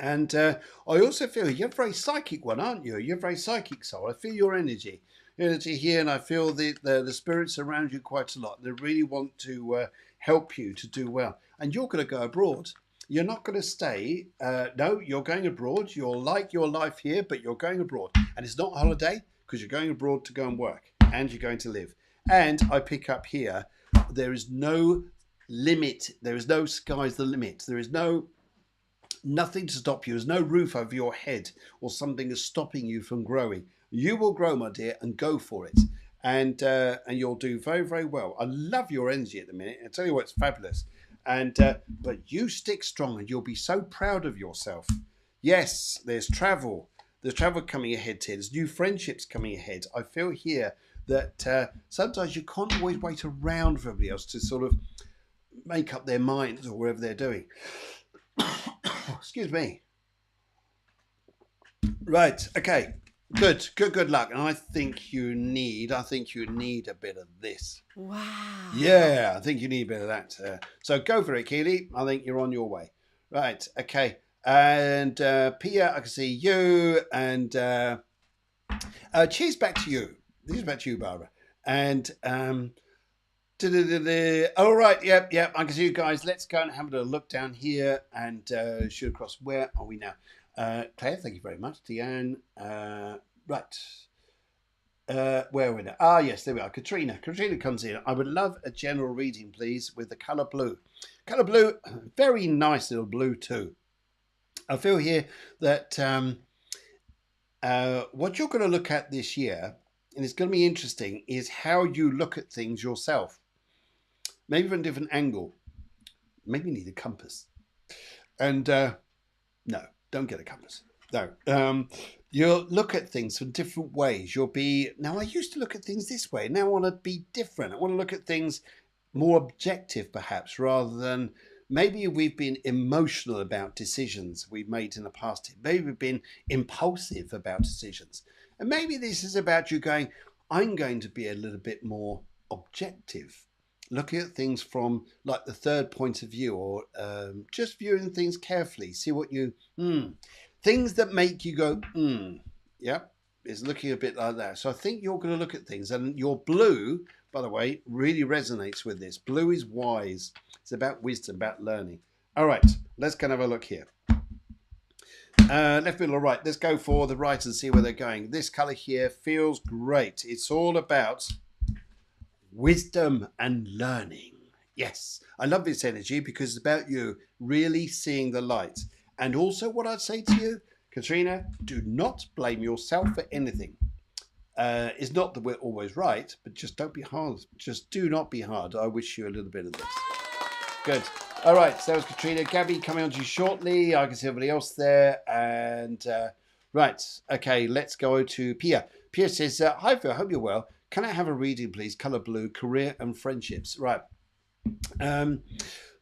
And I also feel you're a very psychic one, aren't you? You're a very psychic soul. I feel your energy here, and I feel the spirits around you quite a lot. They really want to help you to do well. And you're going to go abroad. You're not going to stay. No, you're going abroad. You'll like your life here, but you're going abroad. And it's not a holiday because you're going abroad to go and work and you're going to live. And I pick up here, there is no limit. There is no sky's the limit. There is nothing to stop you. There's no roof over your head or something is stopping you from growing. You will grow, my dear, and go for it. And you'll do very, very well. I love your energy at the minute. I tell you what, it's fabulous. And but you stick strong and you'll be so proud of yourself. Yes, there's travel. There's travel coming ahead here. There's new friendships coming ahead. I feel here that sometimes you can't always wait around for everybody else to sort of make up their minds or whatever they're doing. Excuse me. Right, okay. Good luck. And I think you need a bit of this. Wow. Yeah, I think you need a bit of that. So go for it, Keely. I think you're on your way. Right, okay. And Pia, I can see you. And cheers back to you. This is back to you, Barbara. And all right, yep. I can see you guys. Let's go and have a look down here and shoot across. Where are we now? Claire, thank you very much. Deanne, right. Where are we now? Ah, yes, there we are. Katrina comes in. I would love a general reading, please, with the colour blue. Colour blue, very nice little blue too. I feel here that what you're going to look at this year, and it's going to be interesting, is how you look at things yourself. Maybe from a different angle. Maybe you need a compass. And no, don't get a compass. No. You'll look at things from different ways. Now I used to look at things this way. Now I want to be different. I want to look at things more objective, perhaps, rather than maybe we've been emotional about decisions we've made in the past. Maybe we've been impulsive about decisions. And maybe this is about you going, I'm going to be a little bit more objective. Looking at things from like the third point of view, or just viewing things carefully. See what you... Things that make you go, yeah, it's looking a bit like that. So I think you're going to look at things. And your blue, by the way, really resonates with this. Blue is wise. It's about wisdom, about learning. All right, let's go and have a look here. Left, middle, or right. Let's go for the right and see where they're going. This colour here feels great. It's all about wisdom and learning. Yes, I love this energy because it's about you really seeing the light. And also what I'd say to you, Katrina, do not blame yourself for anything. It's not that we're always right, but just don't be hard. Just do not be hard. I wish you a little bit of this. Good. All right, so that was Katrina. Gabby coming on to you shortly. I can see everybody else there. And right, okay, let's go to Pia. Pia says, hi Phil, I hope you're well. Can I have a reading, please? Colour blue, career and friendships. Right.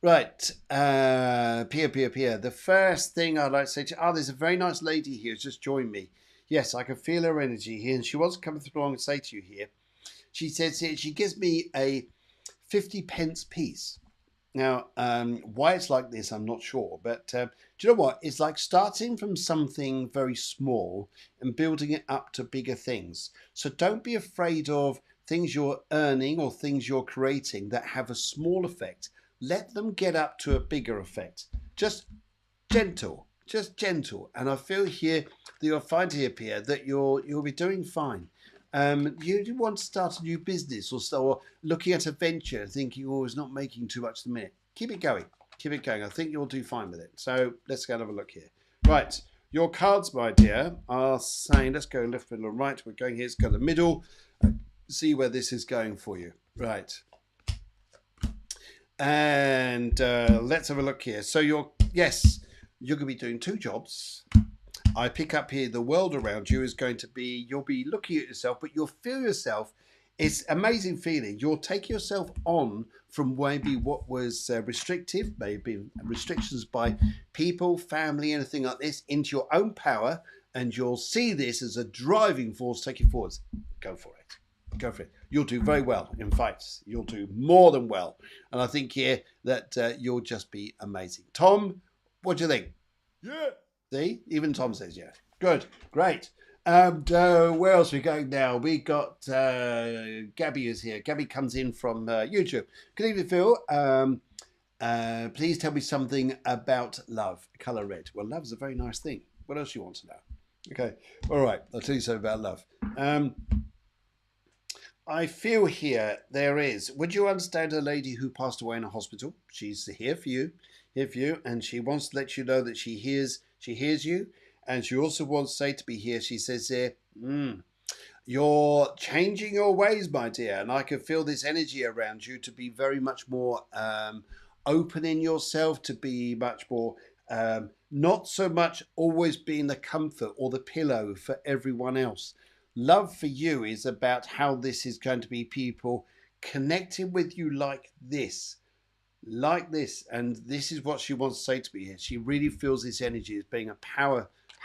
Right, Pia. The first thing I'd like to say to you, there's a very nice lady here who's just joined me. Yes, I can feel her energy here, and she wants to come along and say to you here. She says here, she gives me a 50p piece. Now, why it's like this, I'm not sure, but do you know what? It's like starting from something very small and building it up to bigger things. So don't be afraid of things you're earning or things you're creating that have a small effect. Let them get up to a bigger effect. Just gentle. And I feel here that you'll find here, Pierre, that you'll be doing fine. You want to start a new business or looking at a venture and thinking, it's not making too much at the minute. Keep it going. I think you'll do fine with it. So let's go and have a look here. Right. Your cards, my dear, are saying, let's go left, middle, and right. We're going here. Let's go to the middle. See where this is going for you. Right. And let's have a look here. So you're going to be doing 2 jobs. I pick up here the world around you is going to be, you'll be looking at yourself, but you'll feel yourself. It's an amazing feeling. You'll take yourself on from maybe what was restrictive, maybe restrictions by people, family, anything like this, into your own power. And you'll see this as a driving force, take you forwards. Go for it. You'll do very well. In fact, you'll do more than well. And I think here that you'll just be amazing. Tom, what do you think? Yeah. See, even Tom says yeah. Good, great. And where else are we going now? We got Gabby is here. Gabby comes in from YouTube. Good evening, Phil. Please tell me something about love. Colour red. Well, love's a very nice thing. What else do you want to know? Okay, all right. I'll tell you something about love. I feel here there is. Would you understand a lady who passed away in a hospital? She's here for you, and she wants to let you know that she hears you, and she also wants to say to be here. She says here, you're changing your ways, my dear, and I can feel this energy around you to be very much more open in yourself, to be much more not so much always being the comfort or the pillow for everyone else. Love for you is about how this is going to be people connecting with you like this. And this is what she wants to say to me here. She really feels this energy as being a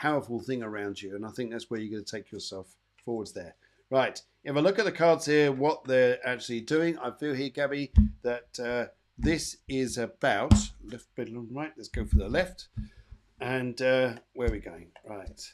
powerful thing around you. And I think that's where you're going to take yourself forwards there. Right. If I look at the cards here, what they're actually doing, I feel here, Gabby, that this is about left, middle, and right. Let's go for the left. And where are we going? Right.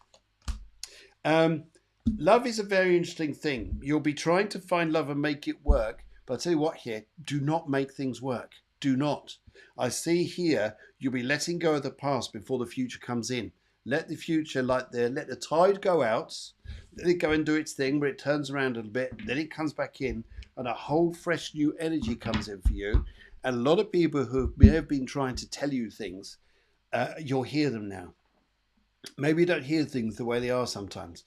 Love is a very interesting thing. You'll be trying to find love and make it work. But I'll tell you what here, do not make things work. Do not. I see here, you'll be letting go of the past before the future comes in. Let the future, let the tide go out. Let it go and do its thing where it turns around a little bit. Then it comes back in and a whole fresh new energy comes in for you. And a lot of people who may have been trying to tell you things, you'll hear them now. Maybe you don't hear things the way they are sometimes.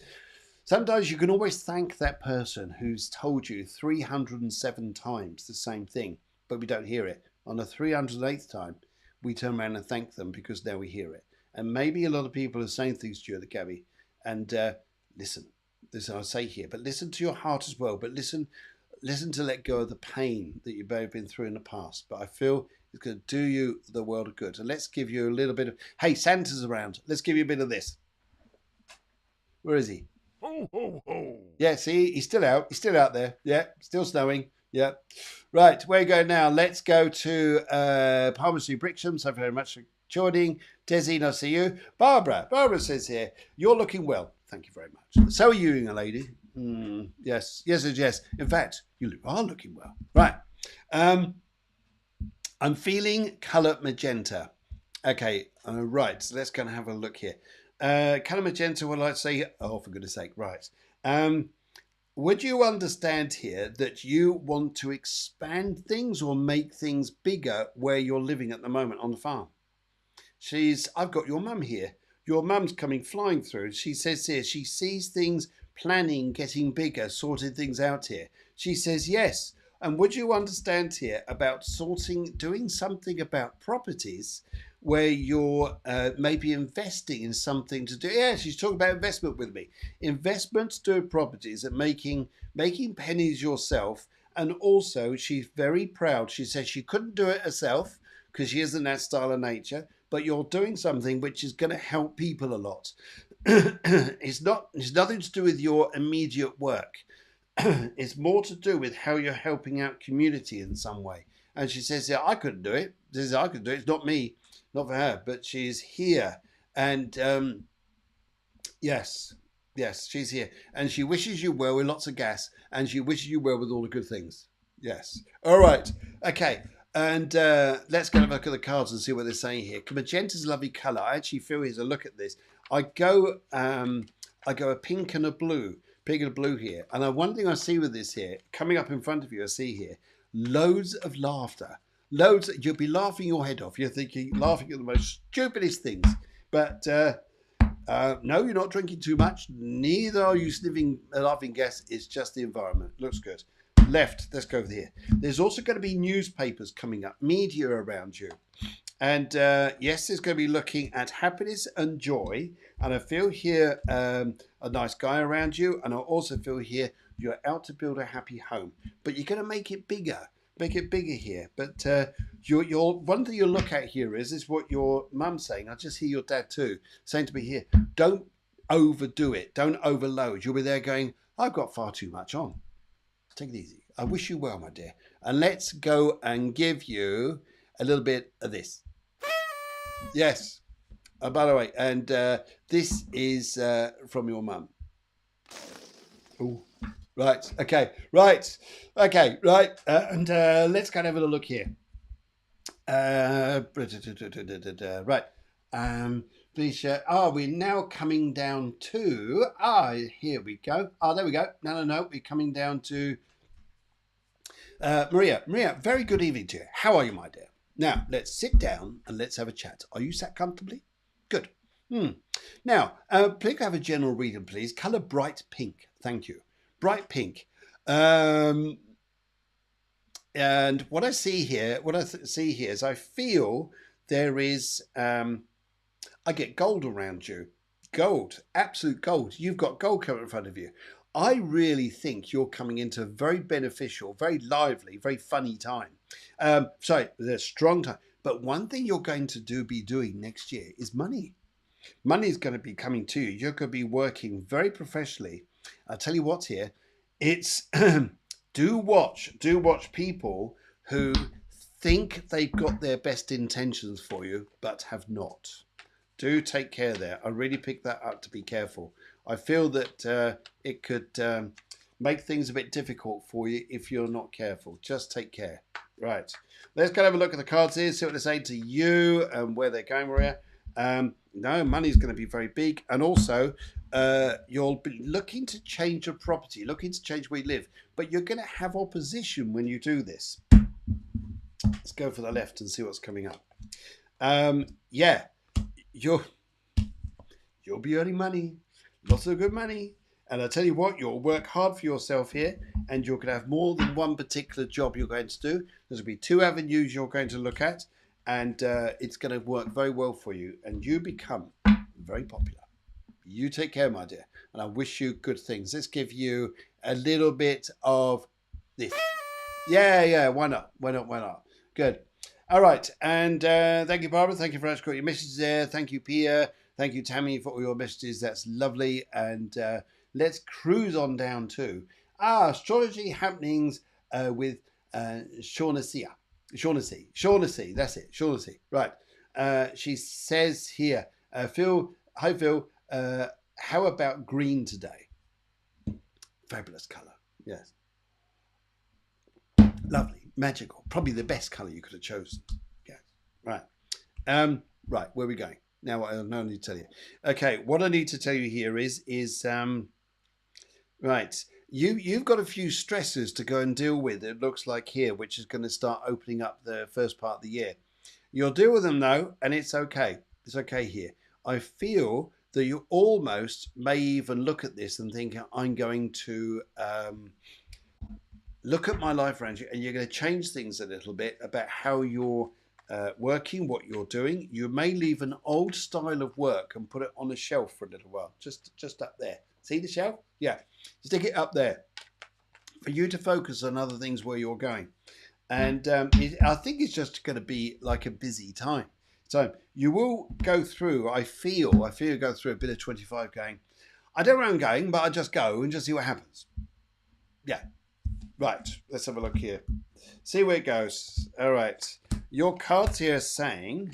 Sometimes you can always thank that person who's told you 307 times the same thing, but we don't hear it. On the 308th time, we turn around and thank them because now we hear it. And maybe a lot of people are saying things to you, Gabby, and listen, I say here, but listen to your heart as well, but listen to let go of the pain that you may have been through in the past. But I feel it's going to do you the world of good. And let's give you a little bit of, hey, Santa's around. Let's give you a bit of this. Where is he? Ho, ho, ho. Yeah, see, he's still out. He's still out there. Yeah, still snowing. Yeah. Right, where you go now? Let's go to Palmerston Brixham. Thank you very much for joining. Desi, I see you. Barbara says here, you're looking well. Thank you very much. So are you, young lady. Yes. In fact, you are looking well. Right. I'm feeling colour magenta. Okay, right. So let's go and have a look here. Colour magenta, what I'd say, oh, for goodness sake, right. Would you understand here that you want to expand things or make things bigger where you're living at the moment on the farm? I've got your mum here. Your mum's coming flying through. She says here, she sees things planning, getting bigger, sorting things out here. She says yes. And would you understand here about doing something about properties where you're maybe investing in something to do? Yeah, she's talking about investment with me. Investments to properties and making pennies yourself. And also, she's very proud. She says she couldn't do it herself because she isn't that style of nature. But you're doing something which is going to help people a lot. It's nothing to do with your immediate work. It's more to do with how you're helping out community in some way. And she says, yeah, I couldn't do it. She says, I could do it. It's not me, not for her, but she's here. And yes, she's here. And she wishes you well with lots of gas. And she wishes you well with all the good things. Yes. All right. Okay. And let's go and look at the cards and see what they're saying here. Magenta's a lovely colour. I actually feel here's a look at this. I go a pink and a blue. Pink and a blue here. And one thing I see with this here, coming up in front of you, I see here, loads of laughter. You'll be laughing your head off. You're laughing at the most stupidest things. But no, you're not drinking too much. Neither are you sniffing laughing gas. It's just the environment. Looks good. Left, let's go over here. There's also going to be newspapers coming up, media around you. And yes, there's going to be looking at happiness and joy. And I feel here a nice guy around you. And I also feel here you're out to build a happy home. But you're going to make it bigger. Make it bigger here. But one thing you'll look at here is what your mum's saying. I just hear your dad too saying to me here, don't overdo it. Don't overload. You'll be there going, I've got far too much on. Take it easy. I wish you well, my dear. And let's go and give you a little bit of this. Yes. By the way, and this is from your mum. Oh, right. Okay. Right. Okay. Right. And let's kind of have a look here. Right. We're now coming down to, here we go. There we go. No. We're coming down to Maria. Maria, very good evening to you. How are you, my dear? Now, let's sit down and let's have a chat. Are you sat comfortably? Good. Now, please have a general reading, please. Colour bright pink. Thank you. Bright pink. And what I see here, is I feel there is, I get gold around you. Gold, absolute gold. You've got gold coming in front of you. I really think you're coming into a very beneficial, very lively, very funny time. There's a strong time. But one thing you're going to be doing next year is money. Money is going to be coming to you. You're going to be working very professionally. I'll tell you what's here. It's do watch people who think they've got their best intentions for you, but have not. Do take care there. I really picked that up to be careful. I feel that it could make things a bit difficult for you if you're not careful. Just take care. Right. Let's go have a look at the cards here, see what they say to you and where they're going for you. No, money's going to be very big. And also, you'll be looking to change your property, looking to change where you live. But you're going to have opposition when you do this. Let's go for the left and see what's coming up. Yeah, you'll be earning money, lots of good money. And I tell you what, you'll work hard for yourself here, and you're going to have more than one particular job you're going to do. There's going to be 2 avenues you're going to look at, and it's going to work very well for you, and you become very popular. You take care, my dear, and I wish you good things. Let's give you a little bit of this. Yeah, why not? Why not? Good. All right, and thank you, Barbara. Thank you very much for your messages there. Thank you, Pia. Thank you, Tammy, for all your messages. That's lovely. And let's cruise on down to astrology happenings with Shaughnessy. Shaughnessy, that's it. Shaughnessy. Right. She says here, Phil, hi Phil, how about green today? Fabulous colour. Yes. Lovely, magical. Probably the best colour you could have chosen. Yeah. Right. Right, where are we going? Now I don't need to tell you. Okay, what I need to tell you here is right. You've got a few stressors to go and deal with, it looks like here, which is going to start opening up the first part of the year. You'll deal with them though, and it's okay. It's okay here. I feel that you almost may even look at this and think, I'm going to look at my life around you, and you're going to change things a little bit about how you're working, what you're doing. You may leave an old style of work and put it on a shelf for a little while, just up there. See the shelf? Yeah, stick it up there for you to focus on other things where you're going. And I think it's just going to be like a busy time. So you will go through, I feel you go through a bit of 25 going, I don't know where I'm going, but I just go and just see what happens. Yeah. Right, let's have a look here. See where it goes. All right. Your cards here are saying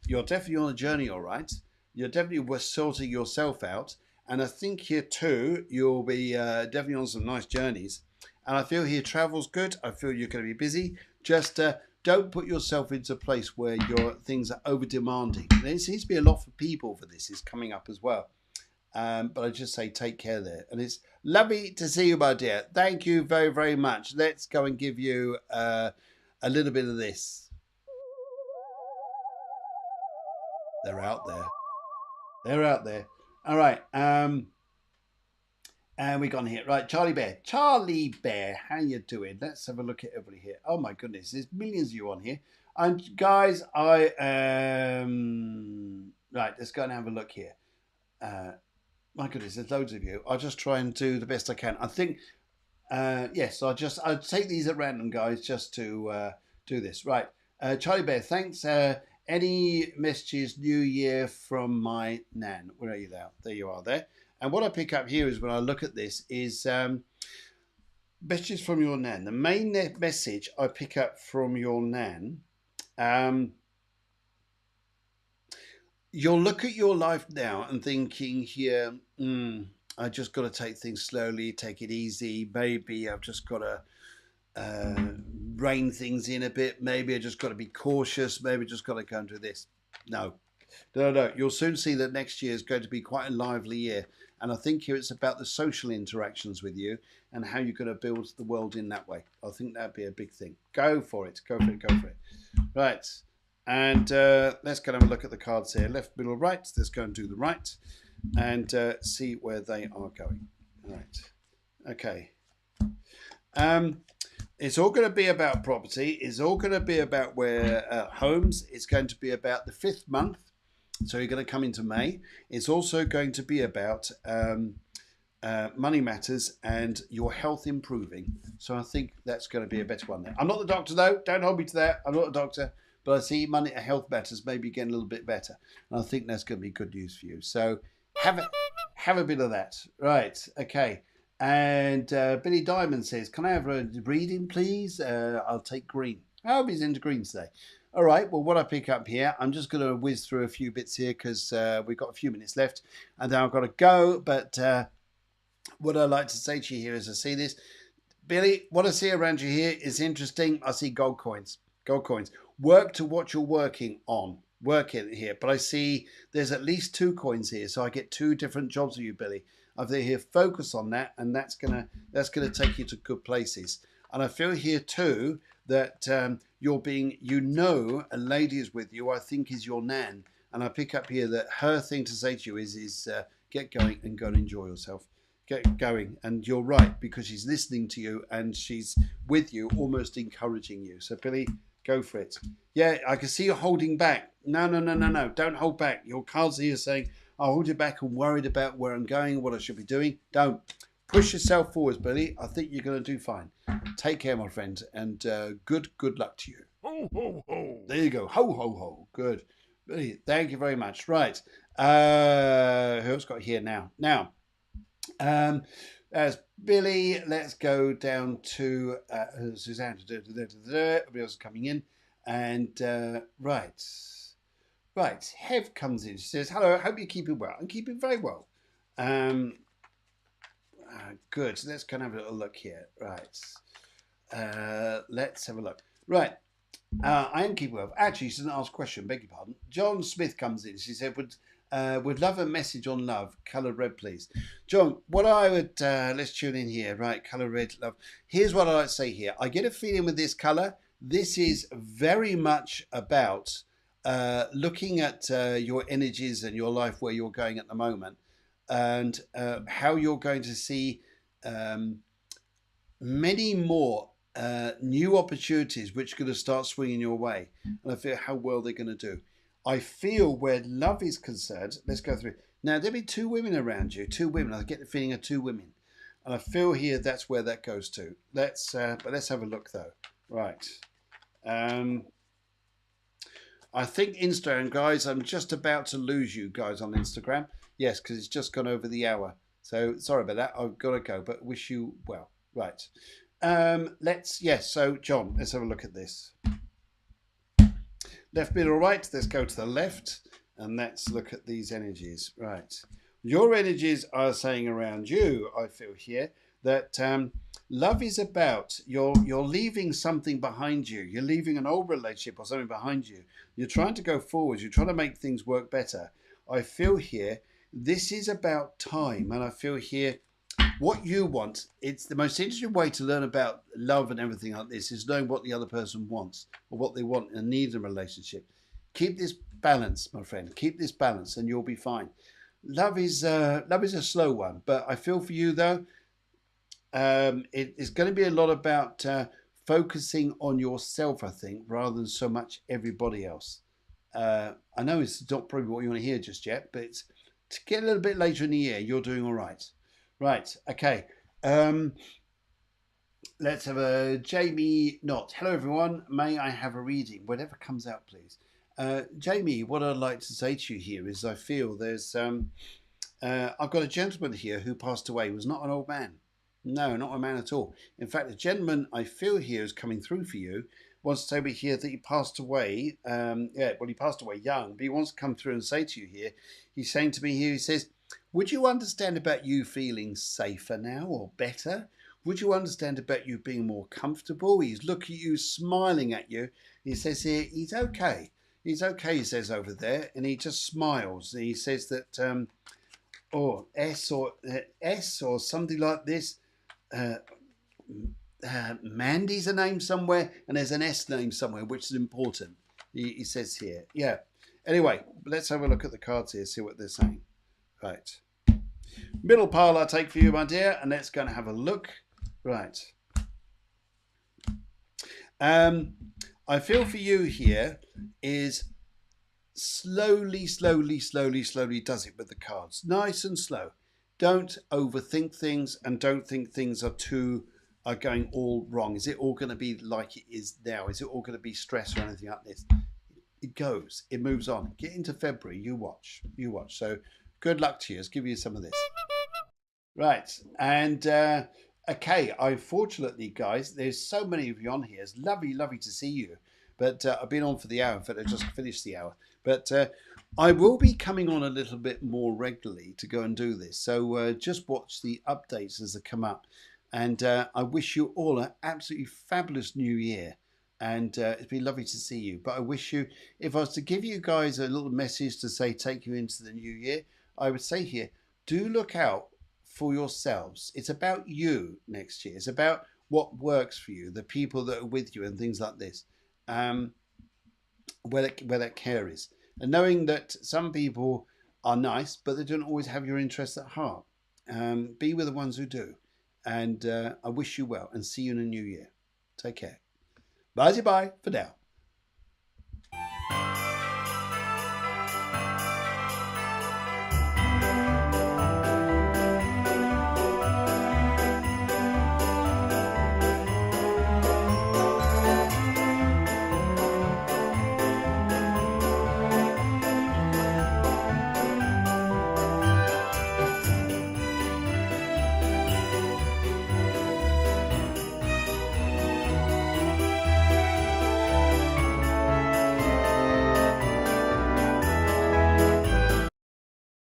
you're definitely on a journey, all right? You're definitely sorting yourself out. And I think here too, you'll be definitely on some nice journeys. And I feel here travel's good. I feel you're going to be busy. Just don't put yourself into a place where your things are over demanding. There seems to be a lot for people for this is coming up as well. But I just say take care there. And it's lovely to see you, my dear. Thank you very, very much. Let's go and give you a little bit of this. They're out there. They're out there. All right. And we got on here. Right, Charlie Bear. Charlie Bear, how you doing? Let's have a look at everybody here. Oh, my goodness. There's millions of you on here. And guys, I right, let's go and have a look here. My goodness, there's loads of you. I'll just try and do the best I can. I think, yes, I'll take these at random, guys, just to do this. Right, Charlie Bear, thanks. Any messages, New Year from my nan? Where are you now? There you are there. And what I pick up here is when I look at this is messages from your nan. The main message I pick up from your nan, you'll look at your life now and thinking here, I just got to take things slowly, take it easy. Maybe I've just got to rein things in a bit. Maybe I just got to be cautious. Maybe I just got to go and do this. No. You'll soon see that next year is going to be quite a lively year. And I think here it's about the social interactions with you and how you're going to build the world in that way. I think that'd be a big thing. Go for it. Go for it. Go for it. Right. And let's go and have a look at the cards here. Left, middle, right. Let's go and do the right and see where they are going. All right. Okay. It's all going to be about property. It's all going to be about where homes. It's going to be about the 5th month. So you're going to come into May. It's also going to be about money matters and your health improving. So I think that's going to be a better one there. I'm not the doctor though. Don't hold me to that. I'm not a doctor. but I see money, health matters maybe getting a little bit better, and I think that's going to be good news for you. So have a bit of that, right? Okay. And Billy Diamond says, "Can I have a reading, please? I'll take green." I hope he's into green today. All right. Well, what I pick up here, I'm just going to whiz through a few bits here because we've got a few minutes left, and then I've got to go. But what I like to say to you here is, I see this, Billy. What I see around you here is interesting. I see gold coins. Gold coins. Work to what you're working on. Work it here. But I see there's at least 2 coins here, so I get 2 different jobs with you, Billy. I've here focus on that, and that's gonna take you to good places. And I feel here too that you're being, a lady is with you. I think is your nan, and I pick up here that her thing to say to you is get going and go and enjoy yourself. Get going, and you're right, because she's listening to you and she's with you, almost encouraging you. So Billy, go for it. Yeah, I can see you holding back. No, don't hold back. Your cards here saying, I'll hold you back and worried about where I'm going, what I should be doing. Don't. Push yourself forwards, Billy. I think you're going to do fine. Take care, my friend, and good luck to you. Ho, ho, ho. There you go. Ho, ho, ho. Good. Billy, thank you very much. Right. Who's got here now? Now, as Billy, let's go down to Suzanne. Everybody else is coming in. And right. Hev comes in. She says, "Hello, I hope you're keeping well." I'm keeping very well. Good. So let's kind of have a little look here. Right. Let's have a look. Right. I am keeping well. Actually, she didn't ask a question. Beg your pardon. John Smith comes in. She said, would love a message on love. Colour red, please. John, what I would, let's tune in here. Right. Colour red, love. Here's what I like to say here. I get a feeling with this colour, this is very much about looking at your energies and your life, where you're going at the moment, and how you're going to see many more new opportunities which are going to start swinging your way. And I feel how well they're going to do. I feel where love is concerned, let's go through. Now, there'll be 2 women around you, 2 women. I get the feeling of 2 women. And I feel here that's where that goes to. But let's have a look, though. Right. I think Instagram, guys, I'm just about to lose you guys on Instagram. Yes, because it's just gone over the hour. So sorry about that. I've got to go, but wish you well. Right. So John, let's have a look at this. Left, middle, right. Let's go to the left and let's look at these energies. Right. Your energies are saying around you, I feel here, that love is about you're leaving something behind you. You're leaving an old relationship or something behind you. You're trying to go forward. You're trying to make things work better. I feel here this is about time, and I feel here what you want. It's the most interesting way to learn about love and everything like this is knowing what the other person wants or what they want and need in a relationship. Keep this balance, my friend. Keep this balance, and you'll be fine. Love is a slow one, but I feel for you though. It's going to be a lot about focusing on yourself, I think, rather than so much everybody else. I know it's not probably what you want to hear just yet, but it's, to get a little bit later in the year, you're doing all right. Right, okay. Let's have a Jamie Knott. Hello, everyone. May I have a reading? Whatever comes out, please. Jamie, what I'd like to say to you here is I feel there's... I've got a gentleman here who passed away. He was not an old man. No, not a man at all. In fact, the gentleman I feel here is coming through for you wants to tell me here that he passed away. He passed away young, but he wants to come through and say to you here, he's saying to me here, he says, would you understand about you feeling safer now or better? Would you understand about you being more comfortable? He's looking at you, smiling at you. He says here, he's okay. He's okay, he says over there, and he just smiles. He says that, S or something like this. Mandy's a name somewhere, and there's an S name somewhere, which is important. He says here. Yeah. Anyway, let's have a look at the cards here, see what they're saying. Right. Middle pile I take for you, my dear, and let's go and have a look. Right. I feel for you here is slowly does it with the cards. Nice and slow. Don't overthink things, and don't think things are going all wrong. Is it all going to be like it is now? Is it all going to be stress or anything like this? it goes, it moves on. Get into February, you watch. So good luck to you. Let's give you some of this. Right, and okay, unfortunately, guys, there's so many of you on here. It's lovely to see you. But I've been on for the hour. In fact, I just finished the hour. But I will be coming on a little bit more regularly to go and do this. So just watch the updates as they come up. And I wish you all an absolutely fabulous new year. And it's been lovely to see you. But I wish you, if I was to give you guys a little message to say take you into the new year, I would say here, do look out for yourselves. It's about you next year. It's about what works for you, the people that are with you, and things like this. Where that care is, and knowing that some people are nice, but they don't always have your interests at heart. Be with the ones who do, and I wish you well, and see you in the new year. Take care. Bye for now.